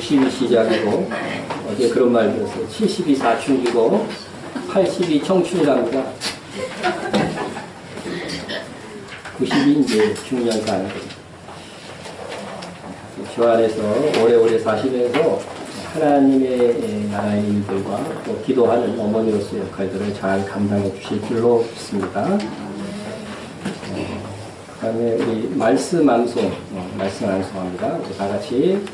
60이 시작이고, 어제 그런 말 들었어요. 70이 사춘기고 80이 청춘이랍니다. 90이 이제 중년사. 저 안에서 오래오래 사시면서 하나님의 나라의 일들과 또 기도하는 어머니로서의 역할들을 잘 감당해 주실 줄로 믿습니다. 그 다음에 우리 말씀 암송 합니다. 우리 다 같이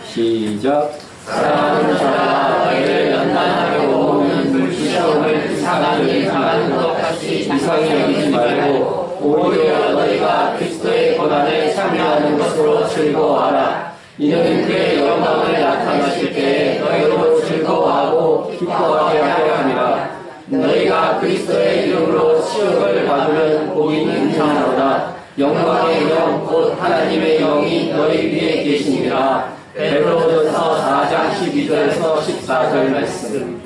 시작. 사랑하는 자가 너희를 연단하려고 오는 불시험을 이상하게 당하는 것 같이 이상히 여기지 말고 오히려 너희가 그리스도의 고난에 참여하는 것으로 즐거워하라. 이는 그의 영광을 나타나실 때에 너희로 즐거워하고 기뻐하게 하려 함이라. 너희가 그리스도의 이름으로 시험을 받으면 복이 은사하노라. 영광의 영 곧 하나님의 영이 너희 위에 계시니라. 베드로전서 4장 12절에서 14절 말씀.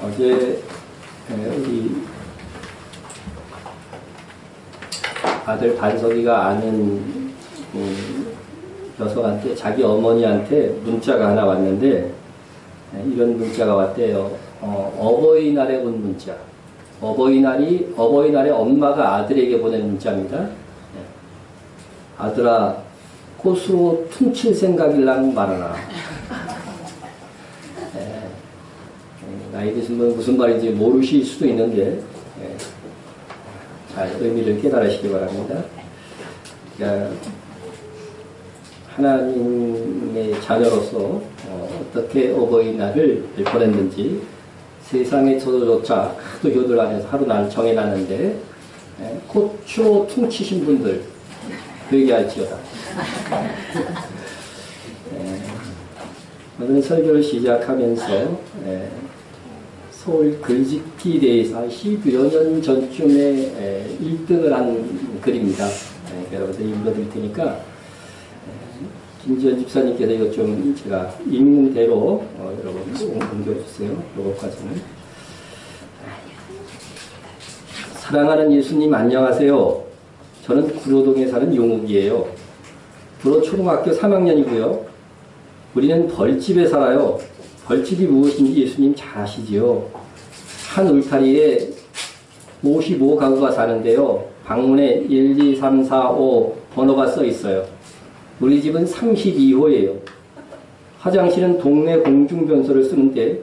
어제 우리 아들 반석이가 아는 녀석한테 자기 어머니한테 문자가 하나 왔는데 이런 문자가 왔대요. 어버이날에 온 문자. 어버이날에 엄마가 아들에게 보낸 문자입니다. 아들아, 꽃으로 퉁칠 생각이랑 말하라. 나이 드신 분 무슨 말인지 모르실 수도 있는데 잘 의미를 깨달으시기 바랍니다. 그러니까 하나님의 자녀로서 어떻게 어버이날을 보냈는지 세상에서조차 하도 효들 안에서 하루 날 정해놨는데 꽃으로 퉁치신 분들 회개할지어다. 오늘 설교를 시작하면서 서울 글짓기 대회에서 한 10여 년 전쯤에 1등을 한 글입니다. 여러분들 읽어드릴 테니까 김지현 집사님께서 이거 좀 제가 읽는 대로 여러분 옮겨주세요. 요것까지는. 사랑하는 예수님 안녕하세요. 저는 구로동에 사는 용욱이에요. 구로 초등학교 3학년이고요. 우리는 벌집에 살아요. 벌집이 무엇인지 예수님 잘 아시지요. 한 울타리에 55가구가 사는데요. 방문에 1, 2, 3, 4, 5 번호가 써 있어요. 우리 집은 32호예요. 화장실은 동네 공중변소를 쓰는데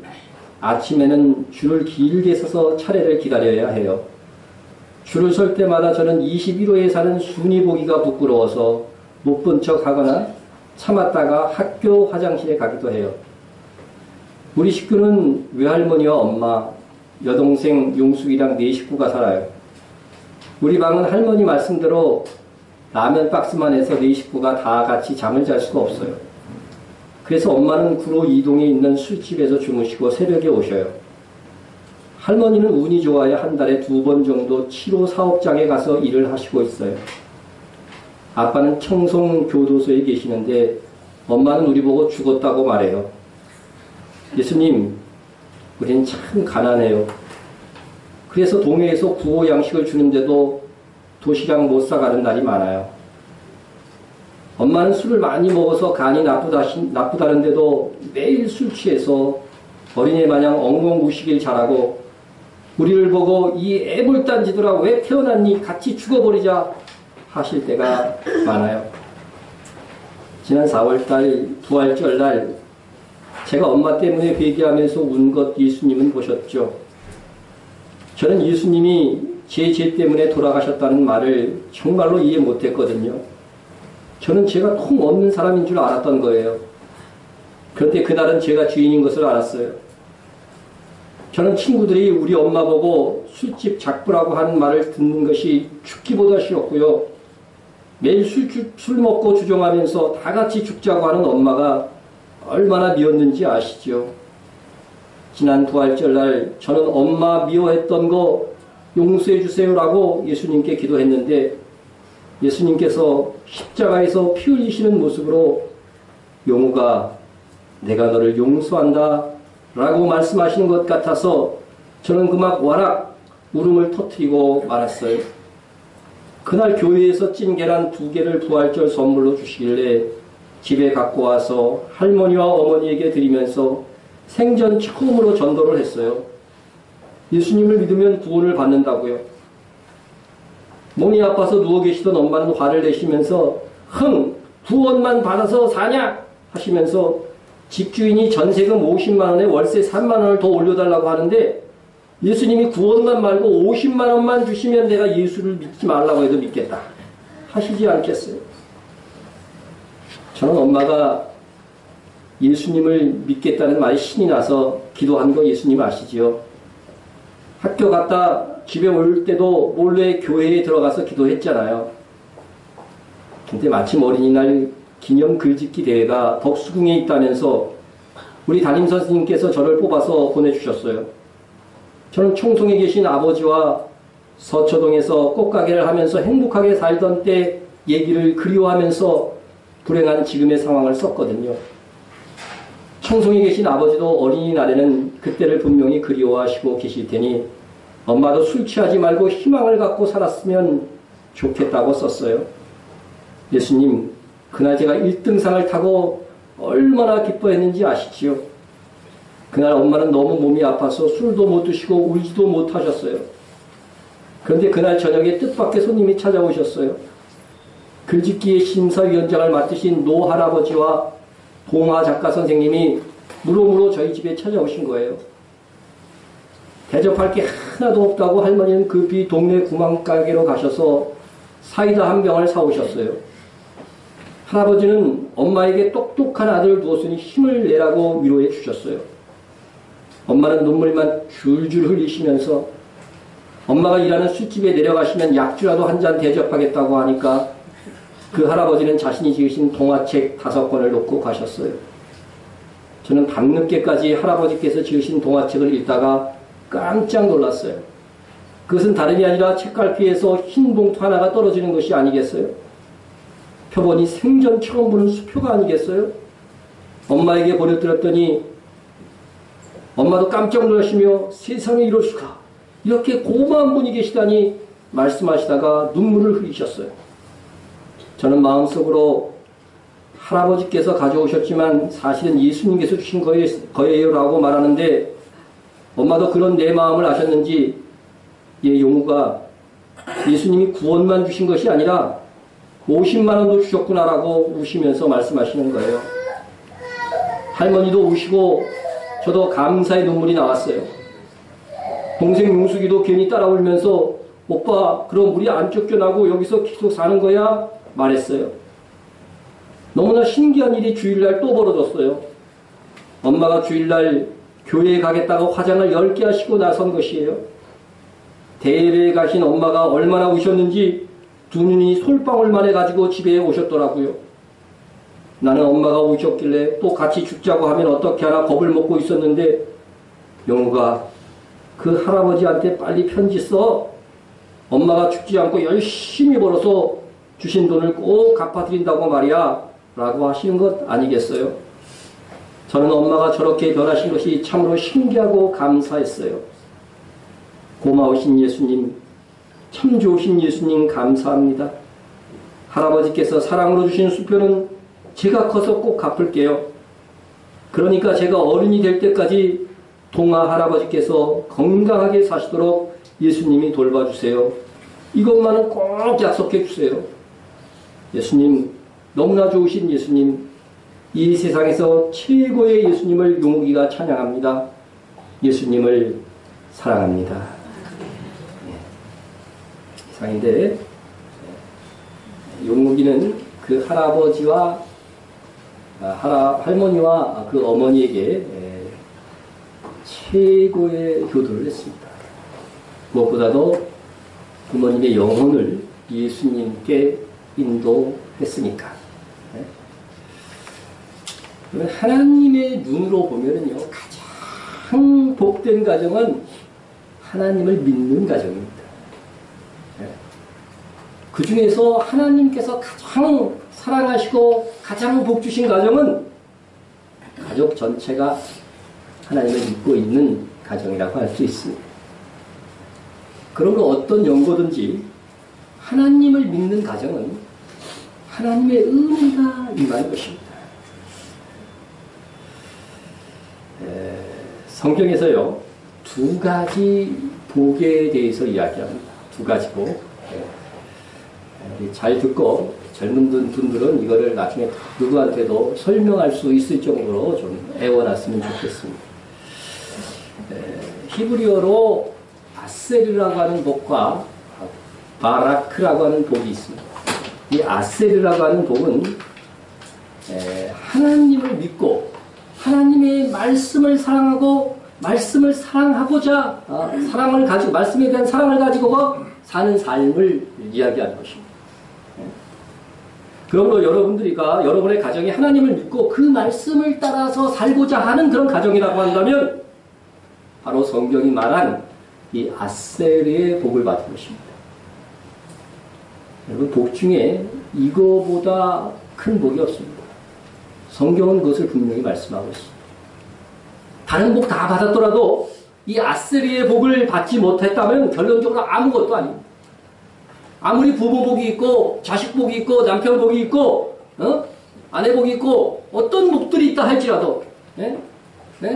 아침에는 줄을 길게 서서 차례를 기다려야 해요. 줄을 설 때마다 저는 21호에 사는 순이 보기가 부끄러워서 못 본 척 하거나 참았다가 학교 화장실에 가기도 해요. 우리 식구는 외할머니와 엄마, 여동생 용숙이랑 4식구가 살아요. 우리 방은 할머니 말씀대로 라면 박스만 해서 4식구가 다 같이 잠을 잘 수가 없어요. 그래서 엄마는 구로 이동에 있는 술집에서 주무시고 새벽에 오셔요. 할머니는 운이 좋아야 한 달에 2번 정도 7호 사업장에 가서 일을 하시고 있어요. 아빠는 청송교도소에 계시는데 엄마는 우리 보고 죽었다고 말해요. 예수님, 우린 참 가난해요. 그래서 동해에서 구호 양식을 주는데도 도시락 못 사가는 날이 많아요. 엄마는 술을 많이 먹어서 간이 나쁘다는데도 매일 술 취해서 어린애 마냥 엉엉우시길 잘하고 우리를 보고 이 애물단지들아 왜 태어났니? 같이 죽어버리자 하실 때가 많아요. 지난 4월달 부활절날 제가 엄마 때문에 회개하면서 운 것 예수님은 보셨죠. 저는 예수님이 제 죄 때문에 돌아가셨다는 말을 정말로 이해 못했거든요. 저는 제가 통 없는 사람인 줄 알았던 거예요. 그런데 그날은 제가 죄인인 것을 알았어요. 저는 친구들이 우리 엄마 보고 술집 작부라고 하는 말을 듣는 것이 죽기보다 싫었고요. 매일 술 먹고 주정하면서 다 같이 죽자고 하는 엄마가 얼마나 미웠는지 아시죠? 지난 부활절날 저는 엄마 미워했던 거 용서해 주세요라고 예수님께 기도했는데 예수님께서 십자가에서 피 흘리시는 모습으로 용우가 내가 너를 용서한다 라고 말씀하시는 것 같아서 저는 그막 와락 울음을 터뜨리고 말았어요. 그날 교회에서 찐 계란 2개를 부활절 선물로 주시길래 집에 갖고 와서 할머니와 어머니에게 드리면서 생전 처음으로 전도를 했어요. 예수님을 믿으면 구원을 받는다고요. 몸이 아파서 누워 계시던 엄마는 화를 내시면서 구원만 받아서 사냐 하시면서 집주인이 전세금 50만 원에 월세 3만 원을 더 올려달라고 하는데 예수님이 구원만 말고 50만 원만 주시면 내가 예수를 믿지 말라고 해도 믿겠다 하시지 않겠어요? 저는 엄마가 예수님을 믿겠다는 말이 신이 나서 기도한 거 예수님 아시지요? 학교 갔다 집에 올 때도 몰래 교회에 들어가서 기도했잖아요. 근데 마침 어린이날 기념 글짓기 대회가 덕수궁에 있다면서 우리 담임선생님께서 저를 뽑아서 보내주셨어요. 저는 청송에 계신 아버지와 서초동에서 꽃가게를 하면서 행복하게 살던 때 얘기를 그리워하면서 불행한 지금의 상황을 썼거든요. 청송에 계신 아버지도 어린이날에는 그때를 분명히 그리워하시고 계실 테니 엄마도 술 취하지 말고 희망을 갖고 살았으면 좋겠다고 썼어요. 예수님, 그날 제가 1등상을 타고 얼마나 기뻐했는지 아시지요? 그날 엄마는 너무 몸이 아파서 술도 못 드시고 울지도 못하셨어요. 그런데 그날 저녁에 뜻밖의 손님이 찾아오셨어요. 글짓기의 심사위원장을 맡으신 노 할아버지와 동화 작가 선생님이 무로무로 저희 집에 찾아오신 거예요. 대접할 게 하나도 없다고 할머니는 급히 동네 구멍가게로 가셔서 사이다 한 병을 사오셨어요. 할아버지는 엄마에게 똑똑한 아들을 두었으니 힘을 내라고 위로해 주셨어요. 엄마는 눈물만 줄줄 흘리시면서 엄마가 일하는 술집에 내려가시면 약주라도 한 잔 대접하겠다고 하니까 그 할아버지는 자신이 지으신 동화책 5권을 놓고 가셨어요. 저는 밤늦게까지 할아버지께서 지으신 동화책을 읽다가 깜짝 놀랐어요. 그것은 다름이 아니라 책갈피에서 흰 봉투 하나가 떨어지는 것이 아니겠어요? 표본이 생전 처음 보는 수표가 아니겠어요? 엄마에게 보내드렸더니 엄마도 깜짝 놀라시며 세상에 이럴 수가, 이렇게 고마운 분이 계시다니 말씀하시다가 눈물을 흘리셨어요. 저는 마음속으로 할아버지께서 가져오셨지만 사실은 예수님께서 주신 거예요 라고 말하는데 엄마도 그런 내 마음을 아셨는지 얘 용우가 예수님이 구원만 주신 것이 아니라 50만 원도 주셨구나라고 우시면서 말씀하시는 거예요. 할머니도 우시고 저도 감사의 눈물이 나왔어요. 동생 용숙이도 괜히 따라 울면서 오빠 그럼 우리 안 쫓겨나고 여기서 계속 사는 거야? 말했어요. 너무나 신기한 일이 주일날 또 벌어졌어요. 엄마가 주일날 교회에 가겠다고 화장을 10개 하시고 나선 것이에요. 대회에 가신 엄마가 얼마나 우셨는지 2눈이 솔방울만 해가지고 집에 오셨더라고요. 나는 엄마가 우셨길래 또 같이 죽자고 하면 어떻게 하나 겁을 먹고 있었는데 영우가 그 할아버지한테 빨리 편지 써. 엄마가 죽지 않고 열심히 벌어서 주신 돈을 꼭 갚아드린다고 말이야 라고 하시는 것 아니겠어요? 저는 엄마가 저렇게 변하신 것이 참으로 신기하고 감사했어요. 고마우신 예수님, 참 좋으신 예수님 감사합니다. 할아버지께서 사랑으로 주신 수표는 제가 커서 꼭 갚을게요. 그러니까 제가 어른이 될 때까지 동아 할아버지께서 건강하게 사시도록 예수님이 돌봐주세요. 이것만은 꼭 약속해 주세요. 예수님, 너무나 좋으신 예수님, 이 세상에서 최고의 예수님을 용욱이가 찬양합니다. 예수님을 사랑합니다. 이상인데 용욱이는 그 할아버지와 할머니와 그 어머니에게 최고의 효도를 했습니다. 무엇보다도 부모님의 영혼을 예수님께 인도했으니까. 하나님의 눈으로 보면은요, 가장 복된 가정은 하나님을 믿는 가정입니다. 그 중에서 하나님께서 가장 사랑하시고 가장 복 주신 가정은 가족 전체가 하나님을 믿고 있는 가정이라고 할 수 있습니다. 그러므로 어떤 연고든지 하나님을 믿는 가정은 하나님의 은혜가 임할 것입니다. 성경에서요, 두 가지 복에 대해서 이야기합니다. 두 가지 복. 잘 듣고 젊은 분들은 이거를 나중에 누구한테도 설명할 수 있을 정도로 좀 애워놨으면 좋겠습니다. 히브리어로 아셀이라고 하는 복과 바라크라고 하는 복이 있습니다. 이 아셀이라고 하는 복은 하나님을 믿고 하나님의 말씀을 사랑하고 말씀을 사랑하고자 사랑을 가지고 말씀에 대한 사랑을 가지고 사는 삶을 이야기하는 것입니다. 그러므로 여러분의 가정이 하나님을 믿고 그 말씀을 따라서 살고자 하는 그런 가정이라고 한다면 바로 성경이 말한 이 아셀의 복을 받은 것입니다. 여러분, 복 중에 이거보다 큰 복이 없습니다. 성경은 그것을 분명히 말씀하고 있습니다. 다른 복 다 받았더라도 이 아셀의 복을 받지 못했다면 결론적으로 아무것도 아닙니다. 아무리 부모 복이 있고 자식 복이 있고 남편 복이 있고 아내 복이 있고 어떤 복들이 있다 할지라도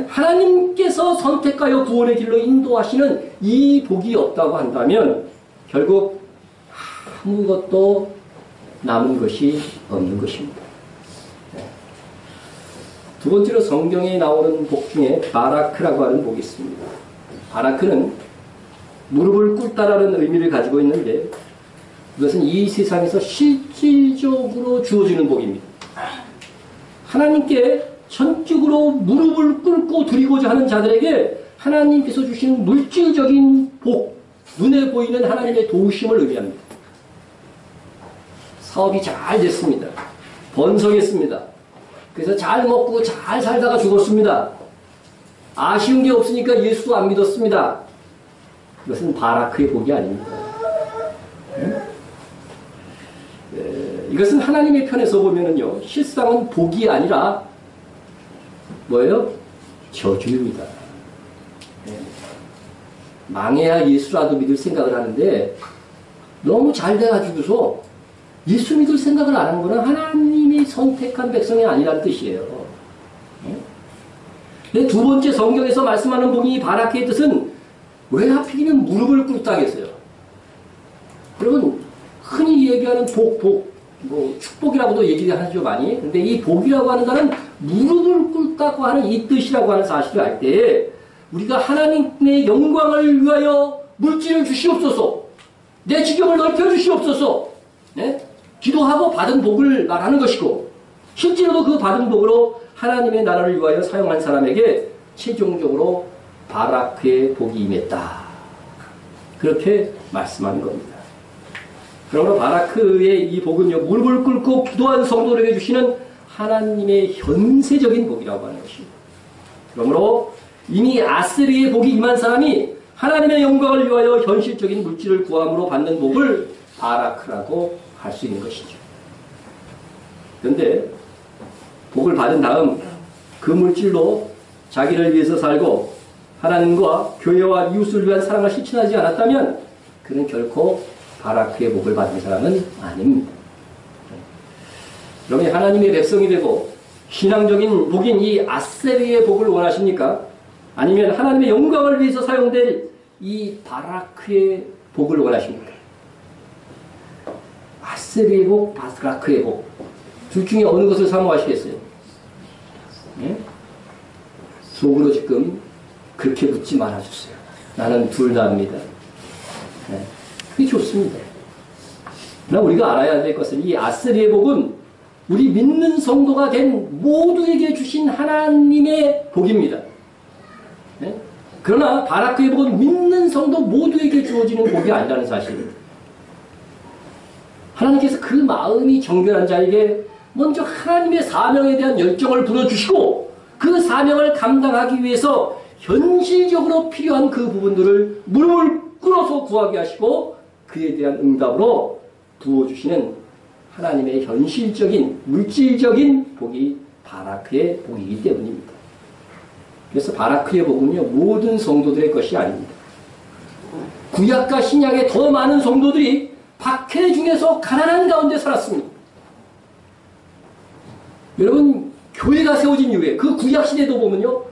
하나님께서 선택하여 구원의 길로 인도하시는 이 복이 없다고 한다면 결국 아무것도 남은 것이 없는 것입니다. 두 번째로 성경에 나오는 복 중에 바라크라고 하는 복이 있습니다. 바라크는 무릎을 꿇다라는 의미를 가지고 있는데 이것은 이 세상에서 실질적으로 주어지는 복입니다. 하나님께 전적으로 무릎을 꿇고 드리고자 하는 자들에게 하나님께서 주신 물질적인 복, 눈에 보이는 하나님의 도우심을 의미합니다. 사업이 잘 됐습니다. 번성했습니다. 그래서 잘 먹고 잘 살다가 죽었습니다. 아쉬운 게 없으니까 예수도 안 믿었습니다. 이것은 바라크의 복이 아닙니다. 이것은 하나님의 편에서 보면은요, 실상은 복이 아니라 뭐예요? 저주입니다. 망해야 예수라도 믿을 생각을 하는데 너무 잘 돼가지고서 예수 믿을 생각을 안 한 거는 하나님이 선택한 백성이 아니라는 뜻이에요. 두 번째 성경에서 말씀하는 복이 바라크의 뜻은 왜 하필이면 무릎을 꿇다 했어요. 여러분, 흔히 얘기하는 축복이라고도 얘기를 하죠, 많이. 근데 이 복이라고 하는 것은 무릎을 꿇다고 하는 이 뜻이라고 하는 사실을 알 때, 우리가 하나님의 영광을 위하여 물질을 주시옵소서, 내 지경을 넓혀주시옵소서, 기도하고 받은 복을 말하는 것이고, 실제로도 그 받은 복으로 하나님의 나라를 위하여 사용한 사람에게 최종적으로 바라크의 복이 임했다. 그렇게 말씀하는 겁니다. 그러므로 바라크의 이 복은요, 무릎을 꿇고 기도한 성도들에게 주시는 하나님의 현세적인 복이라고 하는 것입니다. 그러므로 이미 아스리의 복이 임한 사람이 하나님의 영광을 위하여 현실적인 물질을 구함으로 받는 복을 바라크라고 할 수 있는 것이죠. 그런데 복을 받은 다음 그 물질로 자기를 위해서 살고 하나님과 교회와 이웃을 위한 사랑을 실천하지 않았다면 그는 결코 바라크의 복을 받은 사람은 아닙니다. 여러분이 하나님의 백성이 되고 신앙적인 복인 이 아세리의 복을 원하십니까? 아니면 하나님의 영광을 위해서 사용될 이 바라크의 복을 원하십니까? 아세리의 복, 바라크의 복. 둘 중에 어느 것을 사모하시겠어요? 속으로 지금 그렇게 묻지 말아주세요. 나는 둘 다 합니다. 그게 좋습니다. 그러나 우리가 알아야 될 것은 이 아스리의 복은 우리 믿는 성도가 된 모두에게 주신 하나님의 복입니다. 그러나 바라크의 복은 믿는 성도 모두에게 주어지는 복이 아니라는 사실입니다. 하나님께서 그 마음이 정결한 자에게 먼저 하나님의 사명에 대한 열정을 불어주시고 그 사명을 감당하기 위해서 현실적으로 필요한 그 부분들을 무릎을 꿇어서 구하게 하시고 그에 대한 응답으로 부어주시는 하나님의 현실적인 물질적인 복이 바라크의 복이기 때문입니다. 그래서 바라크의 복은요 모든 성도들의 것이 아닙니다. 구약과 신약의 더 많은 성도들이 박해 중에서 가난한 가운데 살았습니다. 여러분, 교회가 세워진 이후에 그 구약 시대도 보면요,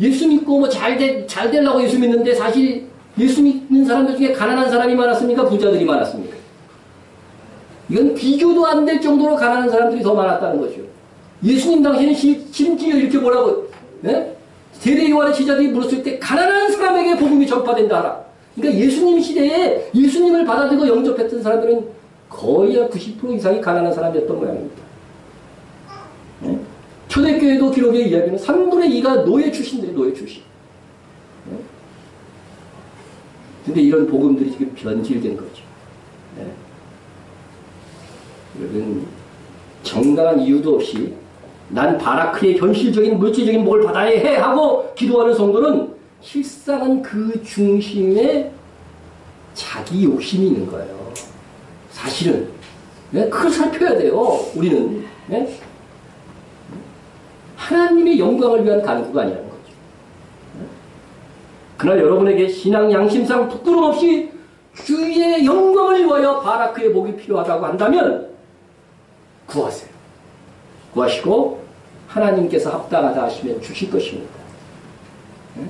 예수 믿고 뭐 잘 되려고 예수 믿는데 사실 예수 믿는 사람들 중에 가난한 사람이 많았습니까? 부자들이 많았습니까? 이건 비교도 안 될 정도로 가난한 사람들이 더 많았다는 거죠. 예수님 당시에는 심지어 이렇게 뭐라고, 네? 세례 요한의 제자들이 물었을 때 가난한 사람에게 복음이 전파된다 하라. 그러니까 예수님 시대에 예수님을 받아들이고 영접했던 사람들은 거의 90% 이상이 가난한 사람이었던 모양입니다. 네? 초대교회도 기록에 이야기는 3분의 2가 노예 출신들이 노예 출신. 네? 근데 이런 복음들이 지금 변질된 거죠. 네? 여러분, 정당한 이유도 없이 난 바라크의 현실적인 물질적인 복을 받아야 해 하고 기도하는 성도는 실상은 그 중심에 자기 욕심이 있는 거예요. 사실은. 네? 그걸 살펴야 돼요. 우리는. 네? 하나님의 영광을 위한 간구가 아니라는 거죠. 네? 그러나 여러분에게 신앙 양심상 부끄럼 없이 주의 영광을 위하여 바라크의 복이 필요하다고 한다면 구하세요. 구하시고 하나님께서 합당하다 하시면 주실 것입니다. 네?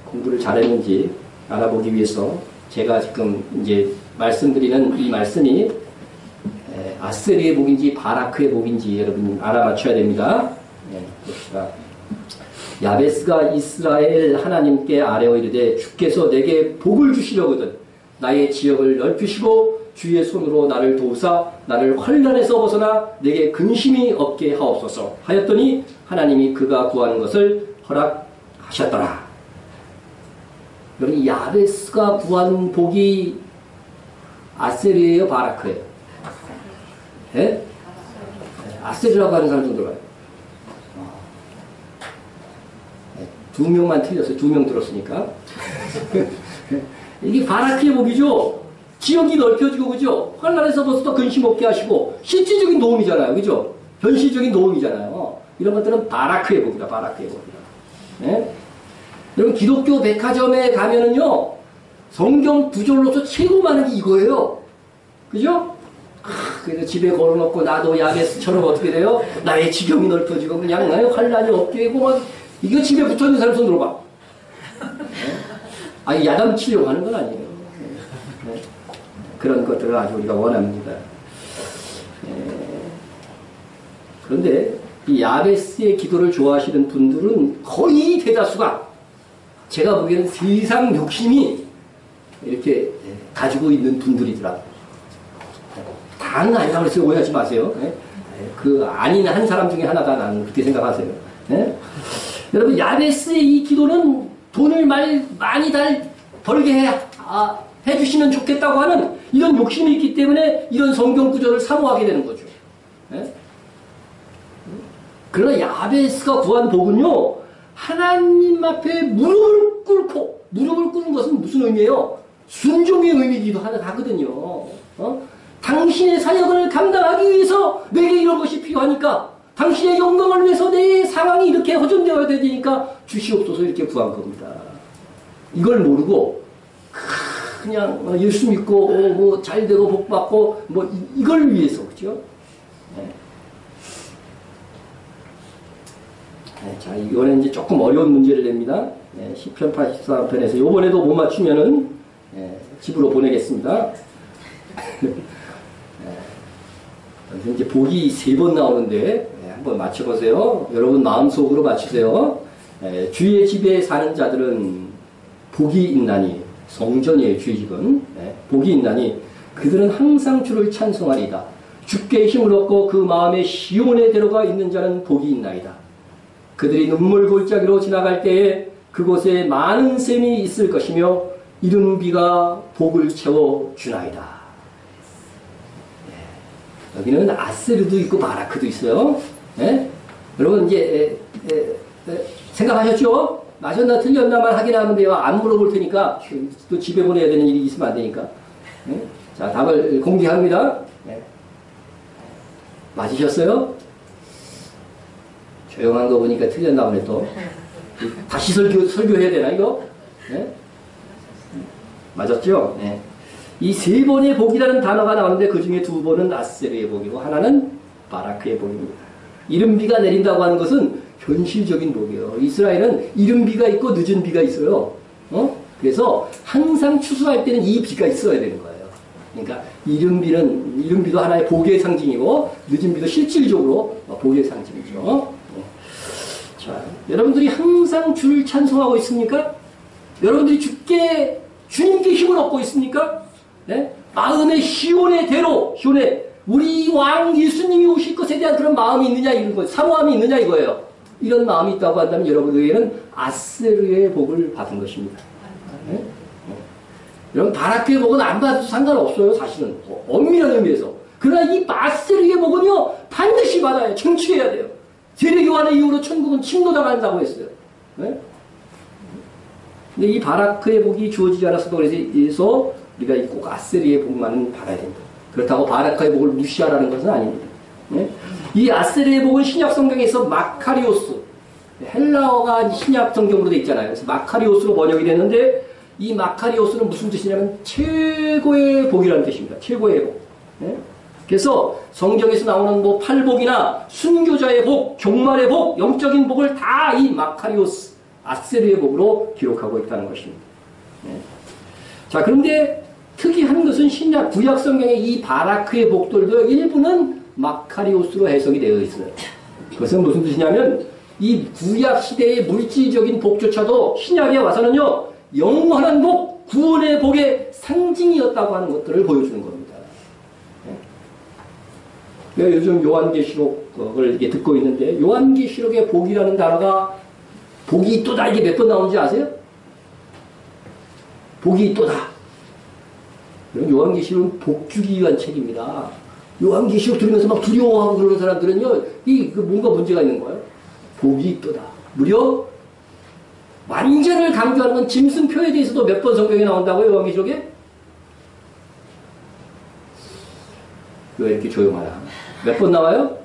공부를 잘했는지 알아보기 위해서 제가 지금 이제 말씀드리는 이 말씀이 아세리의 복인지 바라크의 복인지 여러분 알아맞혀야 됩니다. 네, 봅시다. 야베스가 이스라엘 하나님께 아뢰어 이르되 주께서 내게 복을 주시려거든 나의 지역을 넓히시고 주의 손으로 나를 도우사 나를 환난에서 벗어나 내게 근심이 없게 하옵소서 하였더니 하나님이 그가 구하는 것을 허락하셨더라. 여러분, 야베스가 구한 복이 아세리예요, 바라크예요? 예? 아세리라고 하는 사람 좀 들어요. 두 명만 틀렸어요. 2명 들었으니까. 이게 바라크의 복이죠. 지역이 넓혀지고, 그죠? 환난에서 벗어도 근심 없게 하시고, 실질적인 도움이잖아요. 그죠? 현실적인 도움이잖아요. 이런 것들은 바라크의 복이다, 바라크의 복이다. 네? 여러분, 기독교 백화점에 가면은요, 성경 구절로서 최고 많은 게 이거예요. 그죠? 그래서 집에 걸어놓고 나도 야베스처럼 어떻게 돼요? 나의 지경이 넓혀지고, 그냥 나의 환난이 없게 되고, 막, 이거 집에 붙어있는 사람 손 들어봐. 아니, 야단치려고 하는 건 아니에요. 네. 그런 것들을 아주 우리가 원합니다. 그런데 이 야베스의 기도를 좋아하시는 분들은 거의 대다수가 제가 보기에는 세상 욕심이 이렇게 가지고 있는 분들이더라고요. 다는 아니라고 그래서 오해하지 마세요. 그 아닌 한 사람 중에 하나다 나는 그렇게 생각하세요. 네? 여러분, 야베스의 이 기도는 돈을 많이 벌게 해주시면 좋겠다고 하는 이런 욕심이 있기 때문에 이런 성경 구절을 사모하게 되는 거죠. 네? 그러나 야베스가 구한 복은요, 하나님 앞에 무릎을 꿇는 것은 무슨 의미예요? 순종의 의미이기도 하거든요. 당신의 사역을 감당하기 위해서 내게 이런 것이 필요하니까, 당신의 영광을 위해서 내 상황이 이렇게 허전되어야 되니까 주시옵소서 이렇게 구한 겁니다. 이걸 모르고 그냥 예수 믿고 뭐 잘되고 복받고 뭐 이걸 위해서, 그죠? 네. 네, 자, 이번에 이제 조금 어려운 문제를 냅니다. 네, 시편 83편에서 이번에도 못 맞추면은 집으로 보내겠습니다. 이제 복이 3번 나오는데 한번 맞춰보세요. 여러분 마음속으로 맞추세요. 주의 집에 사는 자들은 복이 있나니, 성전이에요, 주의 집은. 복이 있나니 그들은 항상 주를 찬송하리이다. 주께 힘을 얻고 그 마음에 시온에 들어가 있는 자는 복이 있나이다. 그들이 눈물 골짜기로 지나갈 때에 그곳에 많은 샘이 있을 것이며 이른 비가 복을 채워주나이다. 여기는 아세르도 있고 바라크도 있어요. 네? 여러분 이제 생각하셨죠? 맞았나 틀렸나만 확인하면 돼요. 안 물어볼 테니까 또 집에 보내야 되는 일이 있으면 안 되니까. 네? 자, 답을 공개합니다. 네. 맞으셨어요? 조용한 거 보니까 틀렸나 보네 또. 다시 설교해야 되나 이거? 네? 맞았죠? 네. 이 세 번의 복이라는 단어가 나오는데 그 중에 두 번은 아세르의 복이고 하나는 바라크의 복입니다. 이른 비가 내린다고 하는 것은 현실적인 복이에요. 이스라엘은 이른 비가 있고 늦은 비가 있어요. 그래서 항상 추수할 때는 이 비가 있어야 되는 거예요. 그러니까 이른 비도 하나의 복의 상징이고 늦은 비도 실질적으로 복의 상징이죠. 자, 여러분들이 항상 주를 찬송하고 있습니까? 여러분들이 주님께 힘을 얻고 있습니까? 네? 마음의 시온의 대로, 우리 왕 예수님이 오실 것에 대한 그런 마음이 있느냐, 이런 거, 사모함이 있느냐, 이거예요. 이런 마음이 있다고 한다면 여러분에게는 아세르의 복을 받은 것입니다. 네? 여러분, 바라크의 복은 안 받아도 상관없어요, 사실은. 엄밀한 의미에서. 그러나 이 아세르의 복은요, 반드시 받아야, 청취해야 돼요. 세례교환의 이후로 천국은 침노당한다고 했어요. 네? 근데 이 바라크의 복이 주어지지 않았어도 그래서 우리가 꼭 아세르의 복만은 받아야 된다. 그렇다고 바라크의 복을 무시하라는 것은 아닙니다. 네? 이 아세르의 복은 신약 성경에서 마카리오스, 헬라어가 신약 성경으로 되어 있잖아요. 그래서 마카리오스로 번역이 됐는데 이 마카리오스는 무슨 뜻이냐면 최고의 복이라는 뜻입니다. 최고의 복. 네? 그래서 성경에서 나오는 뭐 팔복이나 순교자의 복, 종말의 복, 영적인 복을 다 이 마카리오스, 아세르의 복으로 기록하고 있다는 것입니다. 네. 자, 그런데 특이한 것은 신약 구약 성경의 이 바라크의 복들도 일부는 마카리오스로 해석이 되어 있어요. 그것은 무슨 뜻이냐면 이 구약 시대의 물질적인 복조차도 신약에 와서는요, 영원한 복, 구원의 복의 상징이었다고 하는 것들을 보여주는 겁니다. 내가 요즘 요한계시록을 이렇게 듣고 있는데, 요한계시록의 복이라는 단어가 복이 또다 이게 몇 번 나오는지 아세요? 복이 또다. 요한계시록은 복 주기 위한 책입니다. 요한계시록 들으면서 막 두려워하고 그러는 사람들은요, 뭔가 문제가 있는 거예요. 복이 또다. 무려 완전을 강조하는 건 짐승표에 대해서도 몇 번 성경에 나온다고요, 요한계시록에? 왜 이렇게 조용하나? 몇 번 나와요?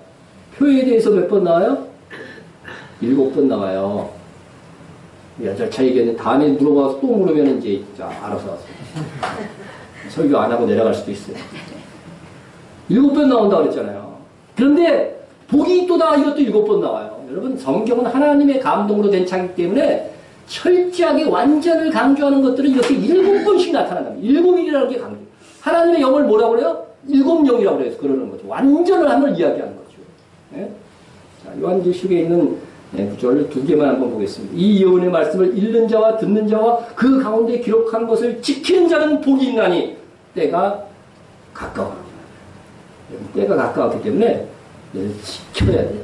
표에 대해서 몇 번 나와요? 7번 나와요. 잘 얘기했는데 다음에 물어봐서 또 물으면 이제 알아서 하세요. 설교 안 하고 내려갈 수도 있어요. 7번 나온다고 그랬잖아요. 그런데 복이 또다 이것도 7번 나와요. 여러분, 성경은 하나님의 감동으로 된 책이기 때문에 철저하게 완전을 강조하는 것들은 이렇게 7번씩 나타난다. 7일이라는 게 강조. 하나님의 영을 뭐라고 그래요? 7영이라고 그래서 그러는 거죠. 완전을 한번 이야기하는 거죠. 네? 자, 요한계시록에 있는 구절을 2개만 한번 보겠습니다. 이 예언의 말씀을 읽는 자와 듣는 자와 그 가운데 기록한 것을 지키는 자는 복이 있나니 때가 가까워합니다. 때가 가까웠기 때문에 지켜야 돼요.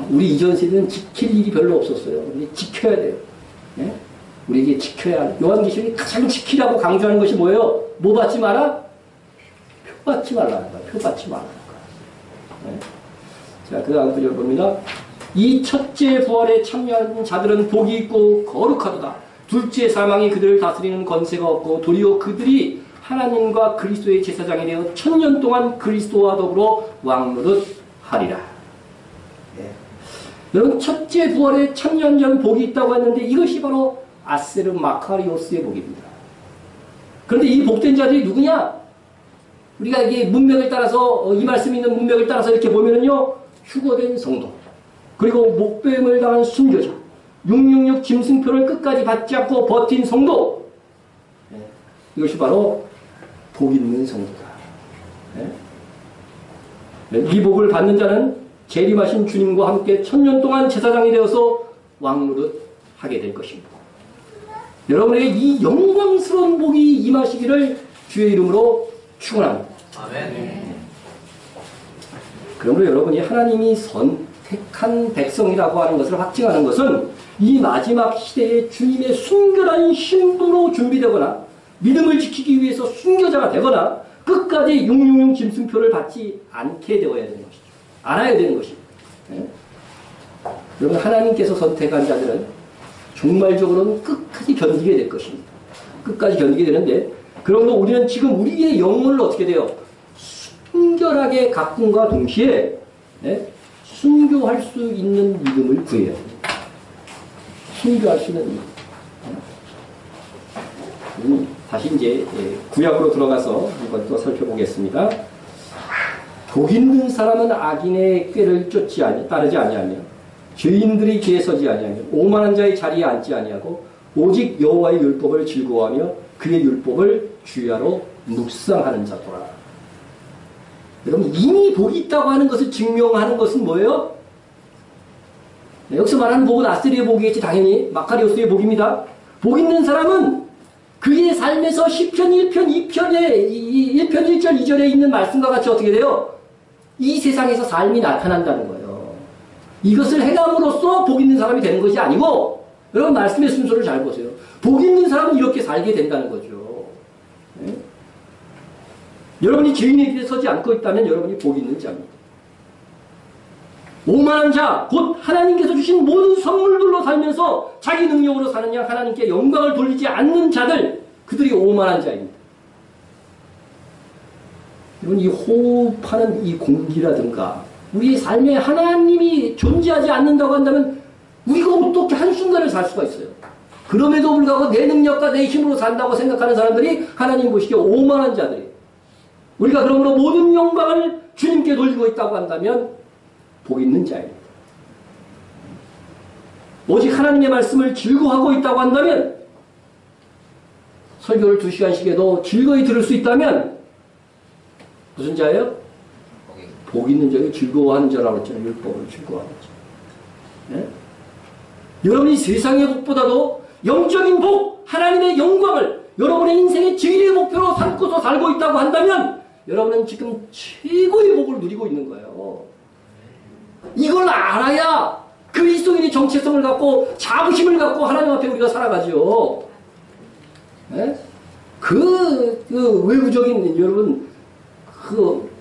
우리 이전 세대는 지킬 일이 별로 없었어요. 우리 지켜야 돼요. 네? 우리에게 지켜야 돼. 요한계시록이 가장 지키라고 강조하는 것이 뭐예요? 뭐 받지 마라? 표 받지 말라는 거야. 표 받지 말라는 거야. 네? 자, 그 다음 구절 봅니다. 이 첫째 부활에 참여하는 자들은 복이 있고 거룩하도다. 둘째 사망이 그들을 다스리는 권세가 없고 도리어 그들이 하나님과 그리스도의 제사장이 되어 1000년 동안 그리스도와 더불어 왕노릇 하리라. 네. 여러분, 첫째 부활에 참여한 자는 복이 있다고 했는데 이것이 바로 아세르 마카리오스의 복입니다. 그런데 이 복된 자들이 누구냐? 우리가 이게 문맥을 따라서, 이 말씀이 있는 문맥을 따라서 이렇게 보면은요, 휴거된 성도, 그리고 목배임을 당한 순교자, 666 짐승표를 끝까지 받지 않고 버틴 성도, 네. 이것이 바로 복 있는 성도다. 네. 이 복을 받는 자는 재림하신 주님과 함께 1000년 동안 제사장이 되어서 왕노릇 하게 될 것입니다. 여러분에게 이 영광스러운 복이 임하시기를 주의 이름으로 축원합니다. 아멘. 그러므로 여러분이 하나님이 선택한 백성이라고 하는 것을 확증하는 것은 이 마지막 시대에 주님의 순결한 신부로 준비되거나 믿음을 지키기 위해서 순교자가 되거나 끝까지 666 짐승표를 받지 않게 되어야 되는 것이죠. 알아야 되는 것입니다. 네? 여러분, 하나님께서 선택한 자들은 종말적으로는 끝까지 견디게 될 것입니다. 끝까지 견디게 되는데, 그러므로 우리는 지금 우리의 영혼을 어떻게 돼요? 순결하게 가꿈과 동시에 네? 순교할 수 있는 믿음을 구해야 됩니다. 순교할 수 있는 믿음. 다시 이제 구약으로 들어가서 한번 또 살펴보겠습니다. 복 있는 사람은 악인의 꾀를 따르지 아니하며 죄인들의 길에 서지 아니하며 오만한 자의 자리에 앉지 아니하고 오직 여호와의 율법을 즐거워하며 그의 율법을 주야로 묵상하는 자더라. 여러분, 이미 복이 있다고 하는 것을 증명하는 것은 뭐예요? 여기서 말하는 복은 아스리의 복이겠지, 당연히. 마카리오스의 복입니다. 복 있는 사람은 그의 삶에서 10편 1편 2편에 1편 1절 2절에 있는 말씀과 같이 어떻게 돼요? 이 세상에서 삶이 나타난다는 거예요. 이것을 행함으로써 복 있는 사람이 되는 것이 아니고, 여러분 말씀의 순서를 잘 보세요. 복 있는 사람은 이렇게 살게 된다는 거죠. 네? 여러분이 죄인의 길에 서지 않고 있다면 여러분이 복 있는 자입니다. 오만한 자, 곧 하나님께서 주신 모든 선물들로 살면서 자기 능력으로 사느냐 하나님께 영광을 돌리지 않는 자들, 그들이 오만한 자입니다. 여러분, 이 호흡하는 이 공기라든가 우리의 삶에 하나님이 존재하지 않는다고 한다면 우리가 어떻게 한순간을 살 수가 있어요? 그럼에도 불구하고 내 능력과 내 힘으로 산다고 생각하는 사람들이 하나님 보시기에 오만한 자들이에요. 우리가 그러므로 모든 영광을 주님께 돌리고 있다고 한다면 복 있는 자입니다. 오직 하나님의 말씀을 즐거워하고 있다고 한다면, 설교를 2시간씩 해도 즐거이 들을 수 있다면 무슨 자예요? 복 있는 자예요. 즐거워하는 자라고 했잖아요. 율법을 즐거워하는 자. 네? 여러분이 세상의 복보다도 영적인 복, 하나님의 영광을 여러분의 인생의 제일의 목표로 삼고서 살고 있다고 한다면 여러분은 지금 최고의 복을 누리고 있는 거예요. 이걸 알아야 그리스도인의 정체성을 갖고 자부심을 갖고 하나님 앞에 우리가 살아가죠. 네? 외부적인 여러분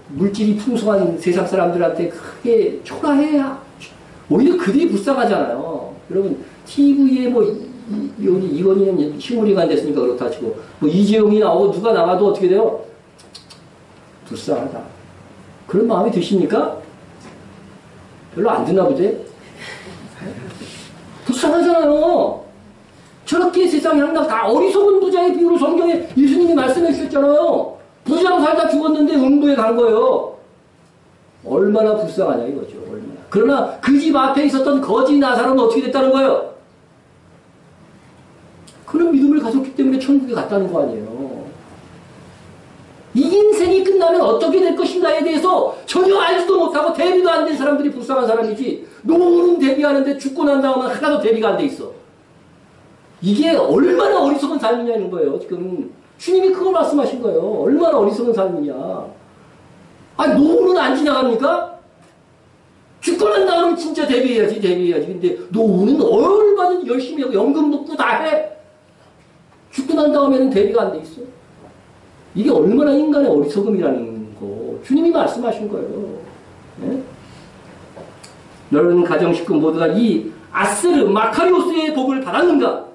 물질이 풍성한 세상 사람들한테 크게 초라해야 오히려 그들이 불쌍하잖아요. 여러분 TV에 여기 이건희는 식물이가 안 됐으니까 그렇다 치고 이재용이 나오고 누가 나가도 어떻게 돼요? 불쌍하다. 그런 마음이 드십니까? 별로 안 드나 보지? 불쌍하잖아요. 저렇게 세상에 한다 다 어리석은 부자의 비유로 성경에 예수님이 말씀해 주셨잖아요. 부자로 살다 죽었는데 음부에 간 거예요. 얼마나 불쌍하냐 이거죠. 얼마나. 그러나 그 집 앞에 있었던 거지 나사로는 어떻게 됐다는 거예요? 그런 믿음을 가졌기 때문에 천국에 갔다는 거 아니에요. 이 인생이 끝나면 어떻게 될 것인가에 대해서 전혀 알지도 못하고 대비도 안 된 사람들이 불쌍한 사람이지, 노는 대비하는데 죽고 난 다음은 하나도 대비가 안 돼 있어. 이게 얼마나 어리석은 삶이냐는 거예요. 지금 주님이 그걸 말씀하신 거예요. 얼마나 어리석은 삶이냐. 아니 노후는 안 지나갑니까? 죽고 난 다음은 진짜 대비해야지. 근데 노후는 얼마든지 열심히 하고 연금 묻고 다 해. 죽고 난 다음에는 대비가 안 돼 있어. 이게 얼마나 인간의 어리석음이라는 거 주님이 말씀하신 거예요. 네? 여러분 가정 식구 모두가 이 아스르 마카리오스의 복을 받았는가?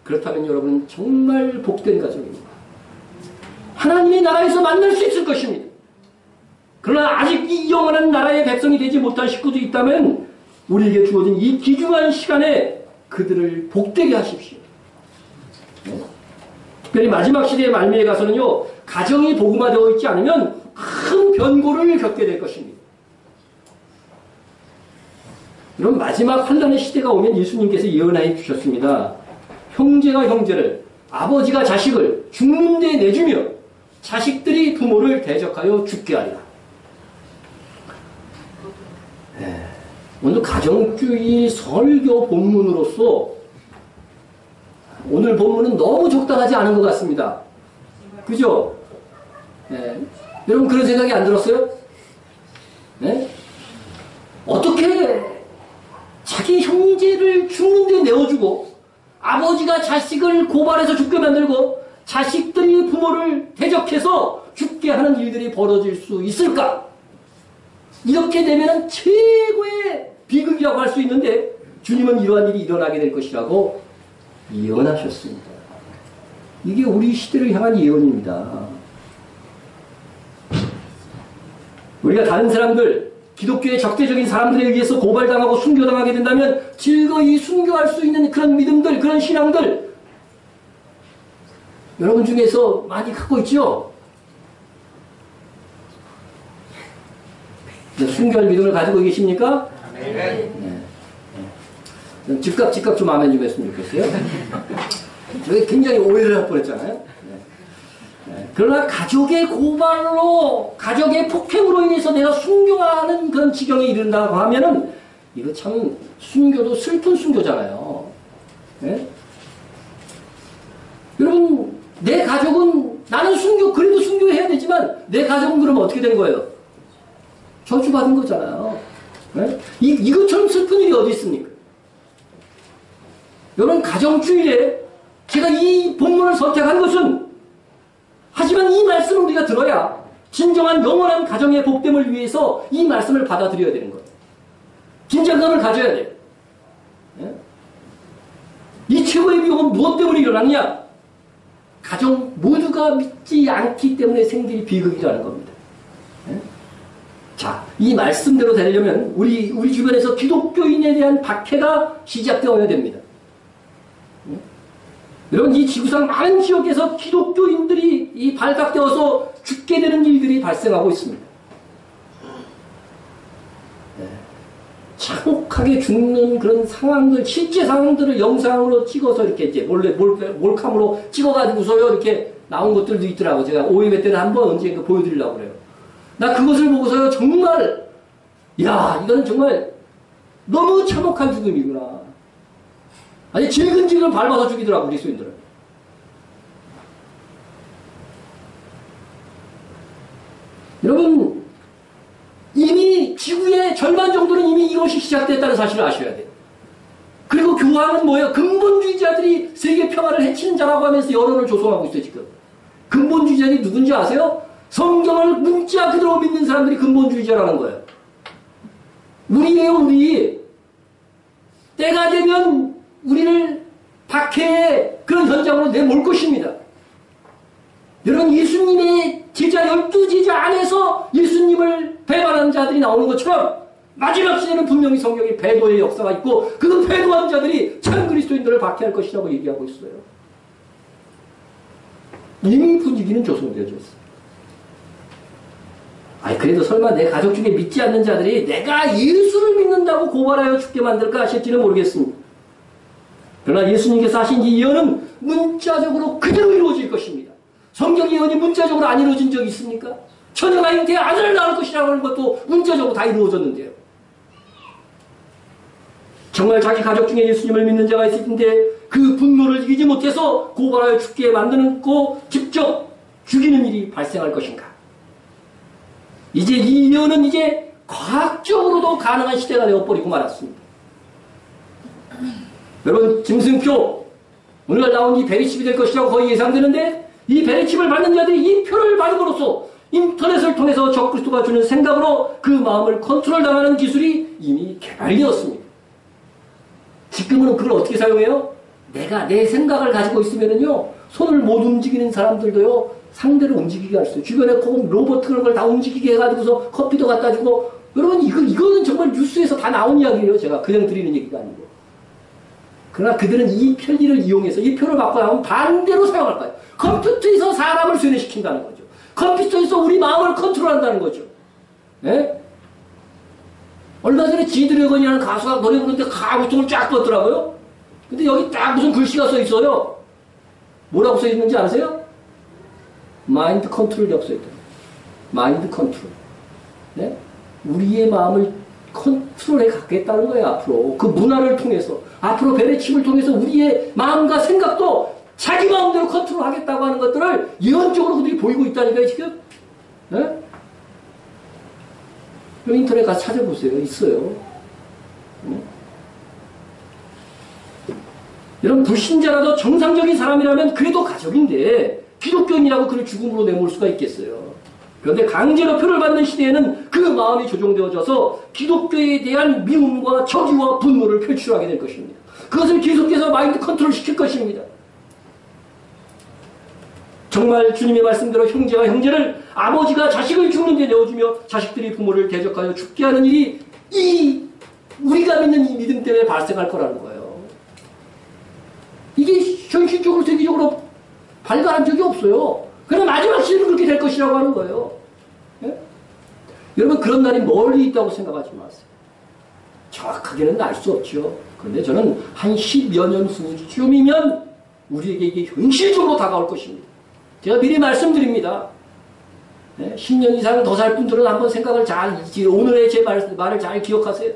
그렇다면 여러분은 정말 복된 가정입니다. 하나님의 나라에서 만날 수 있을 것입니다. 그러나 아직 이 영원한 나라의 백성이 되지 못한 식구도 있다면 우리에게 주어진 이 귀중한 시간에 그들을 복되게 하십시오. 네? 특별히 마지막 시대의 말미에 가서는요, 가정이 복음화되어 있지 않으면 큰 변고를 겪게 될 것입니다. 이런 마지막 환란의 시대가 오면 예수님께서 예언하여 주셨습니다. 형제가 형제를, 아버지가 자식을 죽는 데 내주며 자식들이 부모를 대적하여 죽게 하리라. 네. 오늘 가정주의 설교 본문으로서 오늘 본문은 너무 적당하지 않은 것 같습니다. 그죠? 네. 여러분 그런 생각이 안 들었어요? 네? 어떻게 자기 형제를 죽는데 내어주고 아버지가 자식을 고발해서 죽게 만들고 자식들이 부모를 대적해서 죽게 하는 일들이 벌어질 수 있을까? 이렇게 되면 최고의 비극이라고 할 수 있는데 주님은 이러한 일이 일어나게 될 것이라고 예언하셨습니다. 이게 우리 시대를 향한 예언입니다. 우리가 다른 사람들, 기독교의 적대적인 사람들에 의해서 고발당하고 순교당하게 된다면 즐거이 순교할 수 있는 그런 믿음들, 그런 신앙들, 여러분 중에서 많이 갖고 있죠? 순결 믿음을 가지고 계십니까? 네. 즉각 좀 아멘 좀 했으면 좋겠어요. 저게 굉장히 오해를 할 뻔했잖아요. 그러나 가족의 고발로, 가족의 폭행으로 인해서 내가 순교하는 그런 지경에 이른다고 하면은 이거 참 순교도 슬픈 순교잖아요. 네? 여러분, 내 가족은 나는 그래도 순교해야 되지만 내 가족은 그러면 어떻게 되는 거예요? 저주받은 거잖아요. 네? 이것처럼 슬픈 일이 어디 있습니까? 여러분, 가정주일에 제가 이 본문을 선택한 것은 하지만 이 말씀을 우리가 들어야 진정한 영원한 가정의 복됨을 위해서 이 말씀을 받아들여야 되는 거예요. 긴장감을 가져야 돼요. 네? 이 최고의 비용은 무엇 때문에 일어났냐? 가정 모두가 믿지 않기 때문에 생길 비극이라는 겁니다. 네? 자, 이 말씀대로 되려면 우리 주변에서 기독교인에 대한 박해가 시작되어야 됩니다. 여러분, 이 지구상 많은 지역에서 기독교인들이 이 발각되어서 죽게 되는 일들이 발생하고 있습니다. 네. 참혹하게 죽는 그런 상황들, 실제 상황들을 영상으로 찍어서 이렇게 이제 몰카으로 찍어가지고서요, 이렇게 나온 것들도 있더라고요. 제가 5회회 때는 한번 언젠가 보여드리려고 그래요. 나 그것을 보고서요, 정말, 이거는 정말 너무 참혹한 죽음이구나. 아니, 질근질근 밟아서 죽이더라고, 그리스도인들은. 여러분, 이미 지구의 절반 정도는 이미 이것이 시작됐다는 사실을 아셔야 돼요. 그리고 교황은 뭐예요? 근본주의자들이 세계 평화를 해치는 자라고 하면서 여론을 조성하고 있어요, 지금. 근본주의자들이 누군지 아세요? 성경을 문자 그대로 믿는 사람들이 근본주의자라는 거예요. 우리예요, 우리. 때가 되면 우리를 박해의 그런 현장으로 내몰 것입니다. 여러분, 예수님의 제자 12제자 안에서 예수님을 배반한 자들이 나오는 것처럼 마지막 시대는 분명히 성경에 배도의 역사가 있고 그 배도한 자들이 참 그리스도인들을 박해할 것이라고 얘기하고 있어요. 이미 분위기는 조성되어져 있어요. 그래도 설마 내 가족 중에 믿지 않는 자들이 내가 예수를 믿는다고 고발하여 죽게 만들까 하실지는 모르겠습니다. 그러나 예수님께서 하신 이 예언은 문자적으로 그대로 이루어질 것입니다. 성경 예언이 문자적으로 안 이루어진 적이 있습니까? 처녀가 잉태에 아들을 낳을 것이라고 하는 것도 문자적으로 다 이루어졌는데요. 정말 자기 가족 중에 예수님을 믿는 자가 있을 텐데 그 분노를 이기지 못해서 고발하여 죽게 만드는 거 직접 죽이는 일이 발생할 것인가? 이제 이 예언은 이제 과학적으로도 가능한 시대가 되어버리고 말았습니다. 여러분, 짐승표, 오늘 나온 이 베리칩이 될 것이라고 거의 예상되는데 이 베리칩을 받는 자들이 이 표를 받음으로써 인터넷을 통해서 적그리스도가 주는 생각으로 그 마음을 컨트롤 당하는 기술이 이미 개발되었습니다. 지금은 그걸 어떻게 사용해요? 내가 내 생각을 가지고 있으면은요, 손을 못 움직이는 사람들도요, 상대를 움직이게 할 수 있어요. 주변에 로봇 그런 걸 다 움직이게 해가지고서 커피도 갖다 주고, 여러분, 이거는 정말 뉴스에서 다 나온 이야기예요. 제가 그냥 드리는 얘기가 아니고. 그러나 그들은 이 편리를 이용해서 이 표를 받고 나면 반대로 사용할 거예요. 컴퓨터에서 사람을 쇠뇌시킨다는 거죠. 컴퓨터에서 우리 마음을 컨트롤한다는 거죠. 네? 얼마 전에 지드래곤이라는 가수가 노래 부르는데 가구통을 쫙 뻗더라고요. 근데 여기 딱 무슨 글씨가 써 있어요. 뭐라고 써 있는지 아세요? 마인드 컨트롤이라고 써 있다. 마인드 컨트롤. 네? 우리의 마음을 컨트롤해 갖겠다는 거예요, 앞으로. 그 문화를 통해서. 앞으로 베레칩을 통해서 우리의 마음과 생각도 자기 마음대로 컨트롤 하겠다고 하는 것들을 예언적으로 그들이 보이고 있다니까요, 지금. 네? 인터넷 가서 찾아보세요. 있어요. 네? 여러분, 불신자라도 정상적인 사람이라면 그래도 가족인데 기독교인이라고 그를 죽음으로 내몰 수가 있겠어요. 그런데 강제로 표를 받는 시대에는 그 마음이 조종되어져서 기독교에 대한 미움과 적의와 분노를 표출하게 될 것입니다. 그것을 계속해서 마인드 컨트롤 시킬 것입니다. 정말 주님의 말씀대로 형제가 형제를, 아버지가 자식을 죽는 데 내어주며 자식들이 부모를 대적하여 죽게 하는 일이 우리가 믿는 이 믿음 때문에 발생할 거라는 거예요. 이게 현실적으로 세계적으로 발간한 적이 없어요. 그러나 마지막 시대는 그렇게 될 것이라고 하는 거예요. 예? 여러분, 그런 날이 멀리 있다고 생각하지 마세요. 정확하게는 알 수 없죠. 그런데 저는 한 10여 년 후쯤이면 우리에게 이게 현실적으로 다가올 것입니다. 제가 미리 말씀드립니다. 10년 이상 더 살 분들은 한번 생각을 오늘의 제 말을 잘 기억하세요.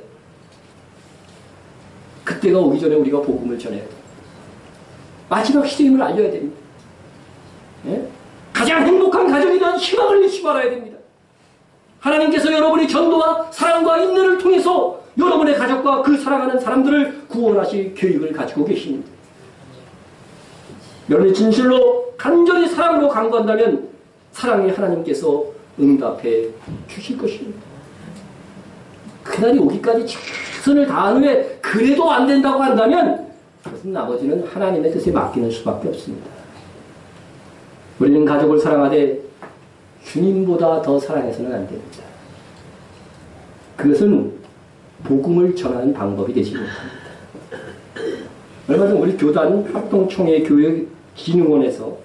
그때가 오기 전에 우리가 복음을 전해야 됩니다. 마지막 시대임을 알려야 됩니다. 가장 행복한 가정에 대한 희망을 잃지 말아야 됩니다. 하나님께서 여러분의 전도와 사랑과 인내를 통해서 여러분의 가족과 그 사랑하는 사람들을 구원하실 계획을 가지고 계십니다. 여러분이 진실로 간절히 사랑으로 간구한다면 사랑의 하나님께서 응답해 주실 것입니다. 그날이 오기까지 최선을 다한 후에 그래도 안 된다고 한다면 그것은 나머지는 하나님의 뜻에 맡기는 수밖에 없습니다. 우리는 가족을 사랑하되 주님보다 더 사랑해서는 안 됩니다. 그것은 복음을 전하는 방법이 되지 못합니다. 얼마 전 우리 교단 합동총회 교육진흥원에서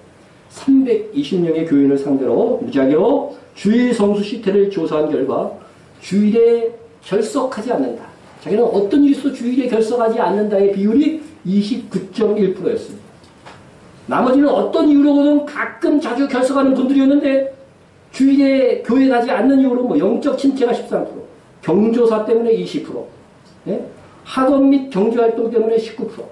320명의 교인을 상대로 무작위로 주일 성수 시태를 조사한 결과 주일에 결석하지 않는다. 자기는 어떤 일이 있어도 주일에 결석하지 않는다의 비율이 29.1%였습니다. 나머지는 어떤 이유로든 가끔 자주 결석하는 분들이었는데 주일에 교회 가지 않는 이유로 영적 침체가 13%, 경조사 때문에 20%, 학원 및 경제활동 때문에 19%.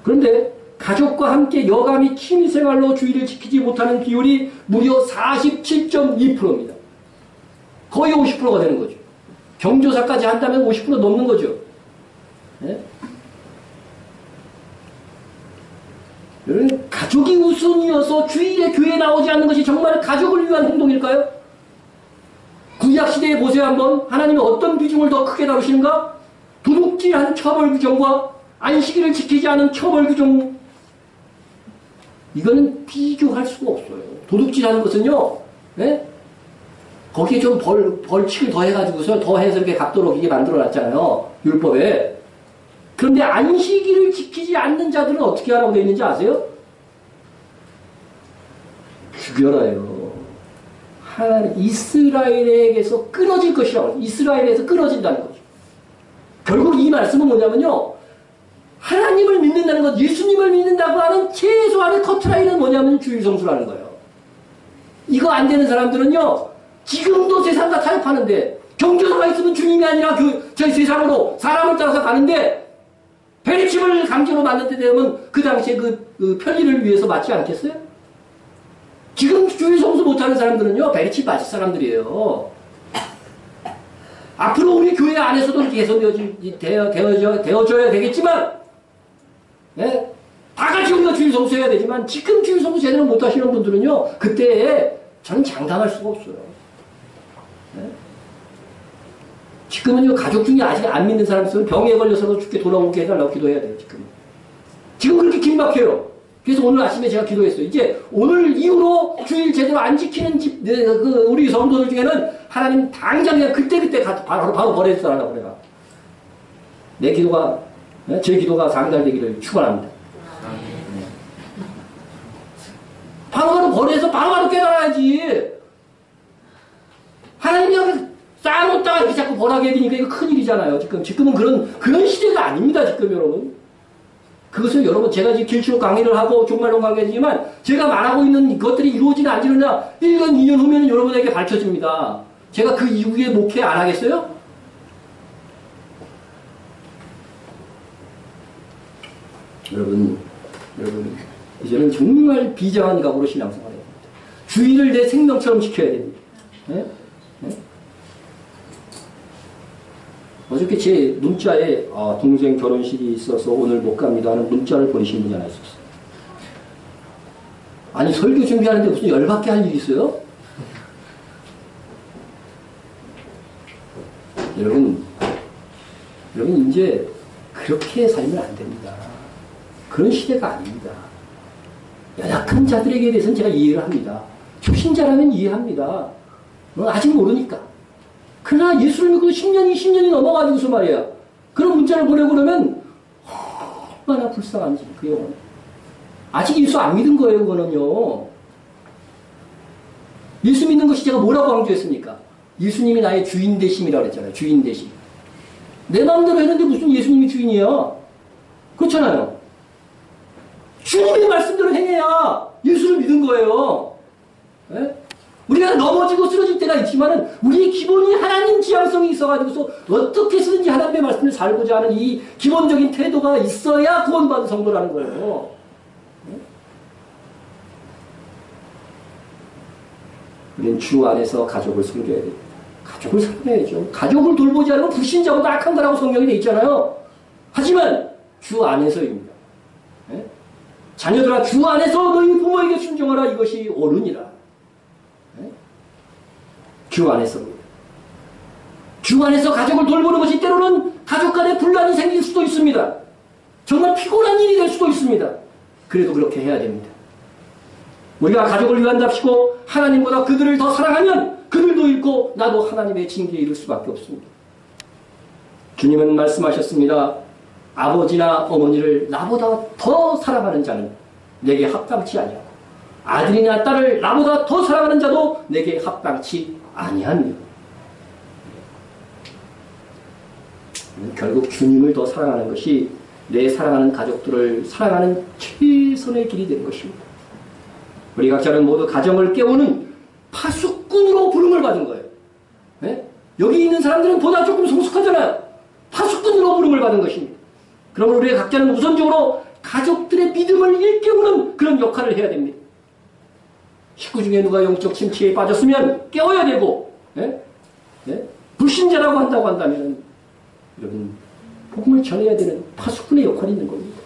그런데 가족과 함께 여가 및 취미생활로 주일을 지키지 못하는 비율이 무려 47.2%입니다. 거의 50%가 되는 거죠. 경조사까지 한다면 50% 넘는 거죠. 여러분, 가족이 우선이어서 주일에 교회에 나오지 않는 것이 정말 가족을 위한 행동일까요? 구약시대에 보세요 한번. 하나님이 어떤 비중을 더 크게 다루시는가? 도둑질한 처벌 규정과 안식일을 지키지 않은 처벌 규정, 이거는 비교할 수가 없어요. 도둑질하는 것은요, 거기에 좀 벌칙을 더 해가지고서 더 해서 이렇게 각도로 이게 만들어놨잖아요. 율법에. 그런데 안식일을 지키지 않는 자들은 어떻게 하라고 되어 있는지 아세요? 죽여라요. 하나님, 이스라엘에게서 끊어질 것이라고. 이스라엘에서 끊어진다는 거죠. 결국 이 말씀은 뭐냐면요. 하나님을 믿는다는 것, 예수님을 믿는다고 하는 최소한의 커트라인은 뭐냐면 주일성수라는 거예요. 이거 안 되는 사람들은요, 지금도 세상과 타협하는데, 경조사가 있으면 주님이 아니라 저희 세상으로 사람을 따라서 가는데, 베리칩을 강제로 맞는 데 되면 그 당시에 그 편리를 위해서 맞지 않겠어요? 지금 주일성수 못하는 사람들은요, 베리칩 맞을 사람들이에요. 앞으로 우리 교회 안에서도 되어져야 되겠지만, 다 같이 우리가 주일성수 해야 되지만, 지금 주일성수 제대로 못하시는 분들은요, 그때 저는 장담할 수가 없어요. 지금은요, 가족 중에 아직 안 믿는 사람 있으면 병에 걸려서도 죽게 돌아오게 해달라고 기도해야 돼요, 지금. 지금 그렇게 긴박해요. 그래서 오늘 아침에 제가 기도했어요. 이제 오늘 이후로 주일 제대로 안 지키는 우리 성도들 중에는 하나님 당장 그냥 그때그때 바로 버려주라고 그래요. 제 기도가 상달되기를 축원합니다. 바로바로 버려서 바로바로 깨달아야지. 하나님이 여기 쌓아놓다가 이렇게 자꾸 벌하게 되니까 이거 큰일이잖아요. 지금은 그런 시대가 아닙니다. 지금 여러분. 그것을 여러분, 제가 지금 길치로 강의를 하고 종말론 강의지만 제가 말하고 있는 것들이 이루어지나 안 이루어지나 1년, 2년 후면 여러분에게 밝혀집니다. 제가 그 이후에 목회 안 하겠어요? 여러분, 이제는 정말 비장한 각오로 신앙생활을 해야 됩니다. 주일을 내 생명처럼 지켜야 됩니다. 어저께 제 문자에 동생 결혼식이 있어서 오늘 못 갑니다 하는 문자를 보내신 분이 하나 있었어요. 아니, 설교 준비하는데 무슨 열받게 할 일이 있어요? 여러분 이제 그렇게 살면 안 됩니다. 그런 시대가 아닙니다. 연약한 자들에게 대해서는 제가 이해를 합니다. 초신자라면 이해합니다. 아직 모르니까. 그러나 예수를 믿고 10년이 20년이 넘어가지고서 말이야. 그런 문자를 보내고 그러면 얼마나 불쌍한지, 그 영혼. 아직 예수 안 믿은 거예요, 그거는요. 예수 믿는 것이 제가 뭐라고 강조했습니까? 예수님이 나의 주인 되심이라고 그랬잖아요. 주인 되심. 내 마음대로 했는데 무슨 예수님이 주인이야? 그렇잖아요. 주님의 말씀대로 행해야 예수를 믿은 거예요. 예? 우리가 넘어지고 쓰러질 때가 있지만은 우리의 기본이 하나님 지향성이 있어가지고서 어떻게 쓰든지 하나님의 말씀을 살고자 하는 이 기본적인 태도가 있어야 구원받은 성도라는 거예요. 우리는 주 안에서 가족을 섬겨야 됩니다. 가족을 섬겨야죠. 가족을 돌보지 않으면 불신자보다 악한 거라고 성경이 되어 있잖아요. 하지만 주 안에서입니다. 예? 자녀들아 주 안에서 너희 부모에게 순종하라 이것이 옳으니라. 예? 주 안에서입니다. 주 안에서 가족을 돌보는 것이 때로는 가족 간에 분란이 생길 수도 있습니다. 정말 피곤한 일이 될 수도 있습니다. 그래도 그렇게 해야 됩니다. 우리가 가족을 위한답시고 하나님보다 그들을 더 사랑하면 그들도 잃고 나도 하나님의 징계에 이를 수밖에 없습니다. 주님은 말씀하셨습니다. 아버지나 어머니를 나보다 더 사랑하는 자는 내게 합당치 아니하고 아들이나 딸을 나보다 더 사랑하는 자도 내게 합당치 아니하며. 결국 주님을 더 사랑하는 것이 내 사랑하는 가족들을 사랑하는 최선의 길이 되는 것입니다. 우리 각자는 모두 가정을 깨우는 파수꾼으로 부름을 받은 거예요. 네? 여기 있는 사람들은 보다 조금 성숙하잖아요. 파수꾼으로 부름을 받은 것입니다. 그러면 우리 각자는 우선적으로 가족들의 믿음을 일깨우는 그런 역할을 해야 됩니다. 식구 중에 누가 영적 침체에 빠졌으면 깨워야 되고, 네? 네? 불신자라고 한다고 한다면 여러분 복음을 전해야 되는 파수꾼의 역할이 있는 겁니다.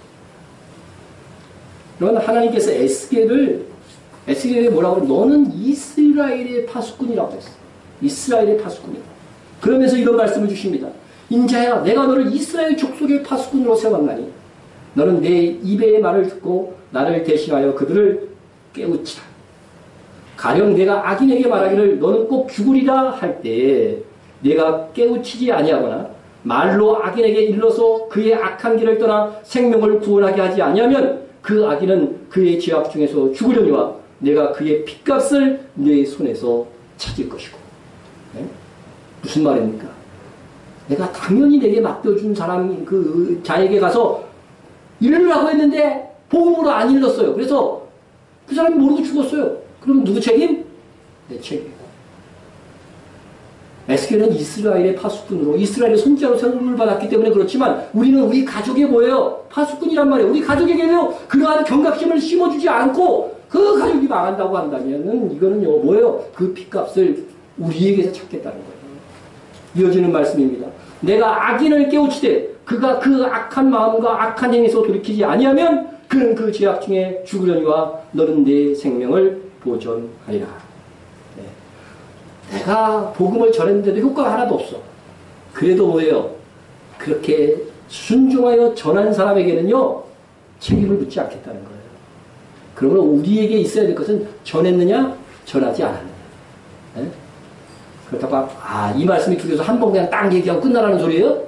그러나 하나님께서 에스겔에게 뭐라고 하면 너는 이스라엘의 파수꾼이라고 했어. 이스라엘의 파수꾼이다. 그러면서 이런 말씀을 주십니다. 인자야 내가 너를 이스라엘 족속의 파수꾼으로 세웠나니 너는 내 입의 말을 듣고 나를 대신하여 그들을 깨우치라. 가령 내가 악인에게 말하기를 너는 꼭 죽으리라 할 때에 내가 깨우치지 아니하거나 말로 악인에게 일러서 그의 악한 길을 떠나 생명을 구원하게 하지 아니하면 그 악인은 그의 죄악 중에서 죽으려니와 내가 그의 핏값을 내 손에서 찾을 것이고. 네? 무슨 말입니까? 내가 당연히 내게 맡겨준 사람 그 자에게 가서 일르라고 했는데 복음으로 안 일렀어요. 그래서 그 사람이 모르고 죽었어요. 그럼 누구 책임? 내 책임. 에스겔은 이스라엘의 파수꾼으로 이스라엘의 손자로 세움을 받았기 때문에 그렇지만 우리는 우리 가족에 뭐예요? 파수꾼이란 말이에요. 우리 가족에게도 그러한 경각심을 심어주지 않고 그 가족이 망한다고 한다면은 이거는요 뭐예요? 그 핏값을 우리에게서 찾겠다는 거예요. 이어지는 말씀입니다. 내가 악인을 깨우치되 그가 그 악한 마음과 악한 행에서 돌이키지 아니하면 그는 그 죄악 중에 죽으려니와 너는 내 생명을 보존하리라. 네. 내가 복음을 전했는데도 효과가 하나도 없어. 그래도 뭐예요? 그렇게 순종하여 전한 사람에게는요 책임을 묻지 않겠다는 거예요. 그러므로 우리에게 있어야 될 것은 전했느냐 전하지 않았느냐. 네? 그렇다고 이 말씀이 두려워서 한 번 그냥 딱 얘기하고 끝나라는 소리예요?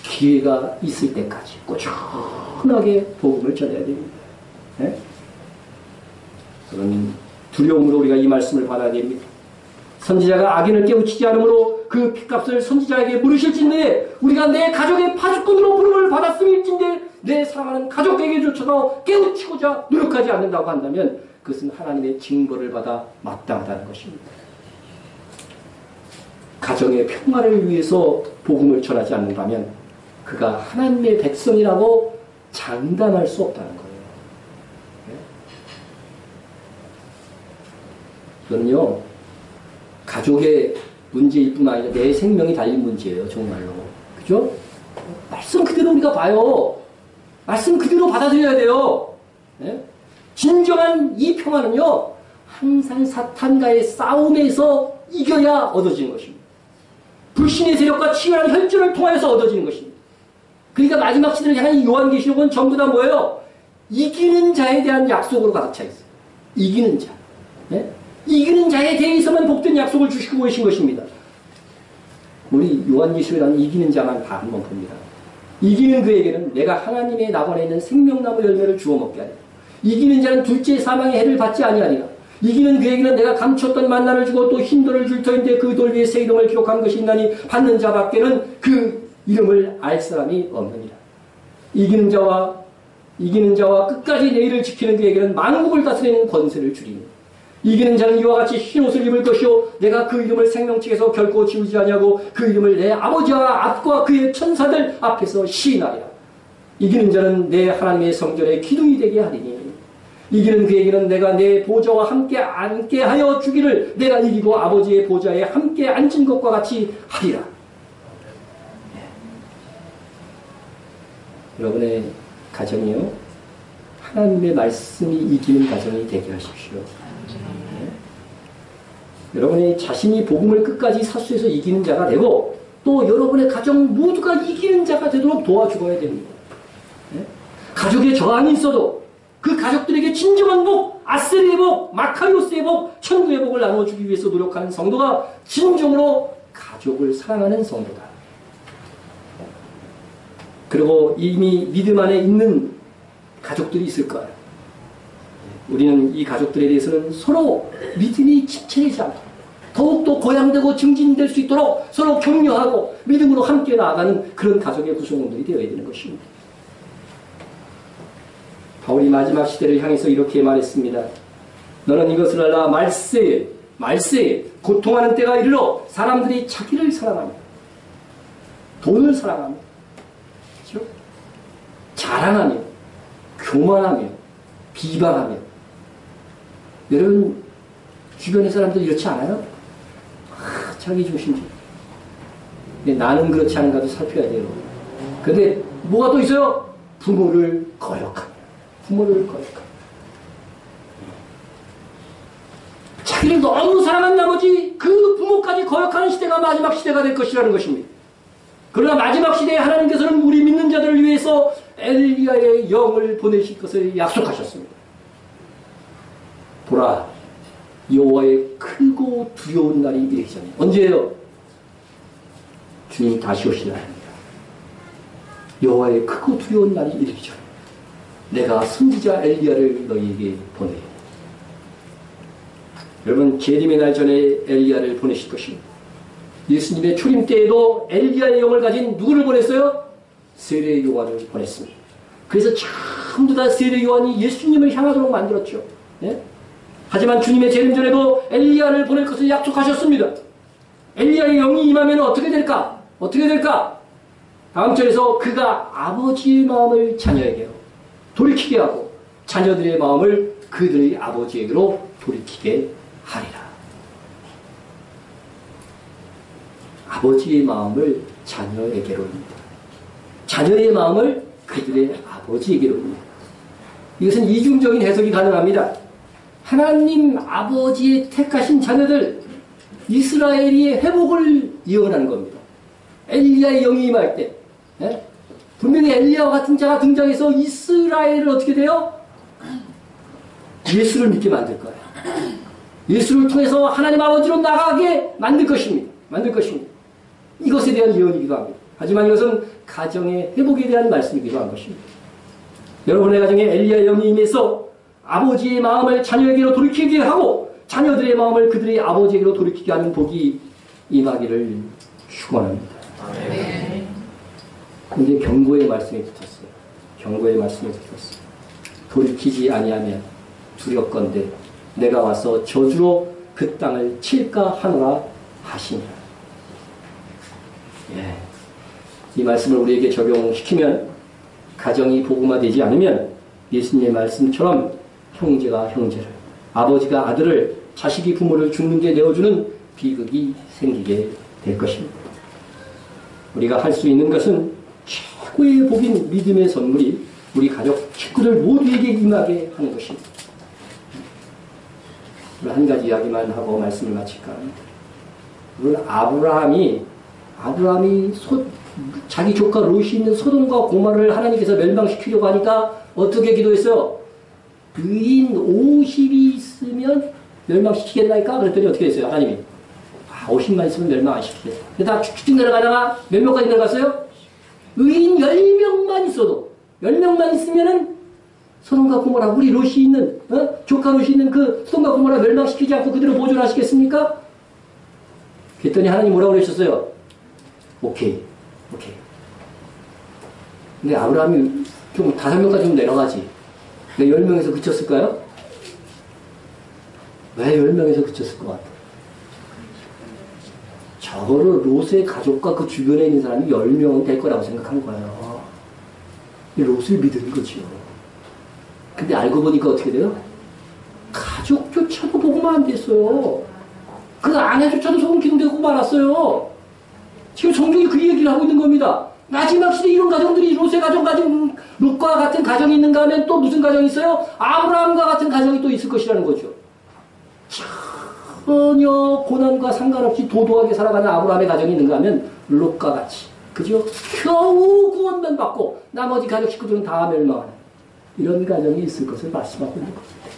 기회가 있을 때까지 꾸준하게 복음을 전해야 됩니다. 네? 그런 두려움으로 우리가 이 말씀을 받아야 됩니다. 선지자가 악인을 깨우치지 않으므로 그 핏값을 선지자에게 물으실진데 우리가 내 가족의 파수꾼으로 부름을 받았음일진데 내 사랑하는 가족에게조차도 깨우치고자 노력하지 않는다고 한다면 그것은 하나님의 징벌을 받아 마땅하다는 것입니다. 가정의 평화를 위해서 복음을 전하지 않는다면 그가 하나님의 백성이라고 장담할 수 없다는 거예요. 저는요 가족의 문제일 뿐 아니라 내 생명이 달린 문제예요. 정말로. 그죠? 말씀 그대로 우리가 봐요. 말씀 그대로 받아들여야 돼요. 네? 진정한 이 평화는요 항상 사탄과의 싸움에서 이겨야 얻어지는 것입니다. 불신의 세력과 치열한 혈전을 통하여서 얻어지는 것입니다. 그러니까 마지막 시대를 향한 이 요한계시록은 전부 다 뭐예요? 이기는 자에 대한 약속으로 가득 차 있어요. 이기는 자. 네? 이기는 자에 대해서만 복된 약속을 주시고 계신 것입니다. 우리 요한계시록에 나온 이기는 자만 다 한번 봅니다. 이기는 그에게는 내가 하나님의 낙원에 있는 생명나무 열매를 주워 먹게 하리라. 이기는 자는 둘째 사망의 해를 받지 아니하리라. 이기는 그에게는 내가 감췄던 만나를 주고 또 흰 돌을 줄 터인데 그 돌 위에 새 이름을 기록한 것이 있나니 받는 자밖에는 그 이름을 알 사람이 없느니라. 이기는 자와 끝까지 내 일을 지키는 그에게는 만국을 다스리는 권세를 주리니 이기는 자는 이와 같이 흰 옷을 입을 것이요 내가 그 이름을 생명책에서 결코 지우지 아니하고 그 이름을 내 아버지와 앞과 그의 천사들 앞에서 시인하리라. 이기는 자는 내 하나님의 성전에 기둥이 되게 하리니 이기는 그에게는 내가 내 보좌와 함께 앉게 하여 주기를 내가 이기고 아버지의 보좌에 함께 앉은 것과 같이 하리라. 여러분의 가정이요, 하나님의 말씀이 이기는 가정이 되게 하십시오. 여러분의 자신이 복음을 끝까지 사수해서 이기는 자가 되고 또 여러분의 가정 모두가 이기는 자가 되도록 도와주어야 됩니다. 가족에 저항이 있어도 그 가족들에게 진정한 복, 아셀의 복, 마카리오스의 복, 천국의 복을 나눠주기 위해서 노력하는 성도가 진정으로 가족을 사랑하는 성도다. 그리고 이미 믿음 안에 있는 가족들이 있을 거예요. 우리는 이 가족들에 대해서는 서로 믿음이 침체되지 않고 더욱더 고양되고 증진될 수 있도록 서로 격려하고 믿음으로 함께 나아가는 그런 가족의 구성원들이 되어야 되는 것입니다. 바울이 마지막 시대를 향해서 이렇게 말했습니다. 너는 이것을 알라. 말세에 고통하는 때가 이르러 사람들이 자기를 사랑하며 돈을 사랑하며 그렇죠? 자랑하며 교만하며 비방하며. 여러분 주변의 사람들 이렇지 않아요? 자기 중심주의. 나는 그렇지 않은가도 살펴야 돼요. 근데 뭐가 또 있어요? 부모를 거역하며. 자기를 너무 사랑한 나머지 그 부모까지 거역하는 시대가 마지막 시대가 될 것이라는 것입니다. 그러나 마지막 시대에 하나님께서는 우리 믿는 자들을 위해서 엘리야의 영을 보내실 것을 약속하셨습니다. 보라, 여호와의 크고 두려운 날이 이르기 전에. 언제예요? 주님 다시 오실 날입니다. 여호와의 크고 두려운 날이 이르기 전에 내가 선지자 엘리야를 너희에게 보내요. 여러분, 재림의 날 전에 엘리야를 보내실 것입니다. 예수님의 초림 때에도 엘리야의 영을 가진 누구를 보냈어요? 세례 요한을 보냈습니다. 그래서 전부 다 세례 요한이 예수님을 향하도록 만들었죠. 네? 하지만 주님의 재림 전에도 엘리야를 보낼 것을 약속하셨습니다. 엘리야의 영이 임하면 어떻게 될까? 다음 절에서 그가 아버지의 마음을 자녀에게로 돌이키게 하고 자녀들의 마음을 그들의 아버지에게로 돌이키게 하리라. 아버지의 마음을 자녀에게로입니다. 자녀의 마음을 그들의 아버지에게로입니다. 이것은 이중적인 해석이 가능합니다. 하나님 아버지의 택하신 자녀들 이스라엘의 회복을 예언하는 겁니다. 엘리야의 영이 임할 때 분명히 엘리야와 같은 자가 등장해서 이스라엘을 어떻게 돼요? 예수를 믿게 만들 거예요. 예수를 통해서 하나님 아버지로 나가게 만들 것입니다. 이것에 대한 예언이기도 합니다. 하지만 이것은 가정의 회복에 대한 말씀이기도 한 것입니다. 여러분의 가정에 엘리야의 영이 임해서 아버지의 마음을 자녀에게로 돌이키게 하고 자녀들의 마음을 그들의 아버지에게로 돌이키게 하는 복이 임하기를 축원합니다. 근데 경고의 말씀이 붙었어요. 돌이키지 아니하면 두렵건대 내가 와서 저주로 그 땅을 칠까 하노라 하시니라. 이 말씀을 우리에게 적용시키면 가정이 복음화되지 않으면 예수님의 말씀처럼 형제가 형제를, 아버지가 아들을, 자식이 부모를 죽는 데 내어주는 비극이 생기게 될 것입니다. 우리가 할 수 있는 것은 최고의 복인 믿음의 선물이 우리 가족 식구들 모두에게 임하게 하는 것입니다. 한 가지 이야기만 하고 말씀을 마칠까 합니다. 물론 아브라함이 자기 조카 롯이 있는 소돔과 고모라를 하나님께서 멸망시키려고 하니까 어떻게 기도했어요? 의인 50이 있으면 멸망시키겠나니까? 그랬더니 어떻게 했어요? 하나님이 50만 있으면 멸망 안 시키겠다. 그러다 쭉쭉 내려가다가 몇 명까지 내려갔어요? 의인 10명만 있어도 10명만 있으면은 소돔과 고모라 우리 롯이 있는 조카 롯이 있는 그 소돔과 고모라 멸망시키지 않고 그대로 보존하시겠습니까? 그랬더니 하나님 뭐라고 그러셨어요? 오케이. 근데 아브라함이 좀 5명까지 좀 내려가지. 왜 10명에서 그쳤을까요? 왜 10명에서 그쳤을 것 같아요? 저거를 롯의 가족과 그 주변에 있는 사람이 10명은 될 거라고 생각한 거예요. 롯을 믿은 거죠. 근데 알고 보니까 어떻게 돼요? 가족조차도 복음 안 됐어요. 그 아내조차도 소금 기둥되고 말았어요. 지금 성경이 그 얘기를 하고 있는 겁니다. 마지막 시대에 이런 가정들이 롯의 가정 가진 롯과 같은 가정이 있는가 하면 또 무슨 가정이 있어요? 아브라함과 같은 가정이 또 있을 것이라는 거죠. 전혀 고난과 상관없이 도도하게 살아가는 아브라함의 가정이 있는가 하면 롯과 같이, 그죠? 겨우 구원만 받고 나머지 가족 식구들은 다 멸망하는 이런 가정이 있을 것을 말씀하고 있는 것입니다.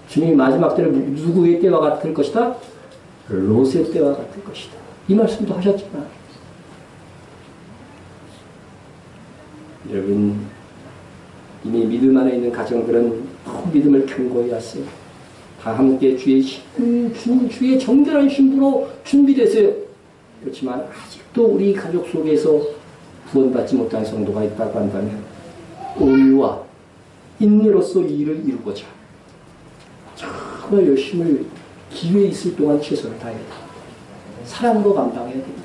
주님이 마지막 때를 누구의 때와 같을 것이다? 롯의 때와 같을 것이다. 이 말씀도 하셨지만 여러분 이미 믿음 안에 있는 가정들은 믿음을 견고히 하세요. 다 함께 주의 정결한 신부로 준비되세요. 그렇지만 아직도 우리 가족 속에서 구원받지 못한 성도가 있다고 한다면 오유와 인내로서 이 일을 이루고자 정말 열심을 기회 있을 동안 최선을 다해야 됩니다. 사랑으로 감당해야 됩니다.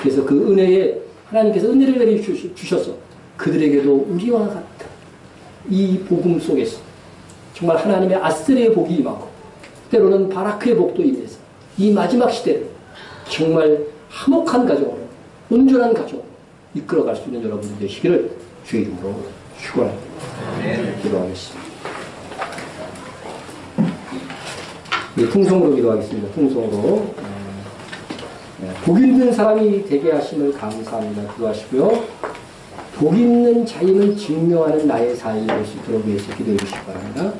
그래서 그 은혜에 하나님께서 은혜를 내려주셔서 그들에게도 우리와 같은 이 복음 속에서 정말 하나님의 아스레의 복이 임하고 때로는 바라크의 복도 임해서 이 마지막 시대를 정말 화목한 가정으로 온전한 가정으로 이끌어갈 수 있는 여러분들 되시기를 주의 이름으로 축원합니다. 기도하겠습니다. 통성으로 기도하겠습니다. 통성으로 복 있는 사람이 되게 하심을 감사합니다. 기도하시고요. 복 있는 자임을 증명하는 나의 삶이 될 수 있도록 위해서 기도해 주시기 바랍니다.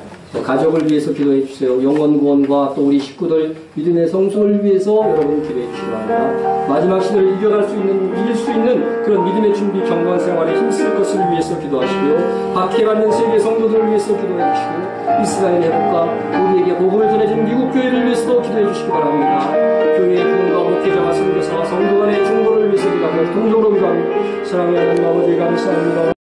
가족을 위해서 기도해 주세요. 영원 구원과 또 우리 식구들 믿음의 성숙을 위해서 여러분 기도해 주시기 바랍니다. 마지막 시대를 이겨갈 수 있는, 이길 수 있는 그런 믿음의 준비 경건 생활에 힘쓸 것을 위해서 기도하시고요. 박해받는 세계 성도들을 위해서 기도해 주시고 이스라엘 회복과 우리에게 복음을 전해준 미국 교회를 위해서도 기도해 주시기 바랍니다. 교회의 부흥과 목회자와 선교사와 성도 간의 중보를 위해서 기도하며 동정으로 기도합니다. 사랑하는 아버지 감사합니다.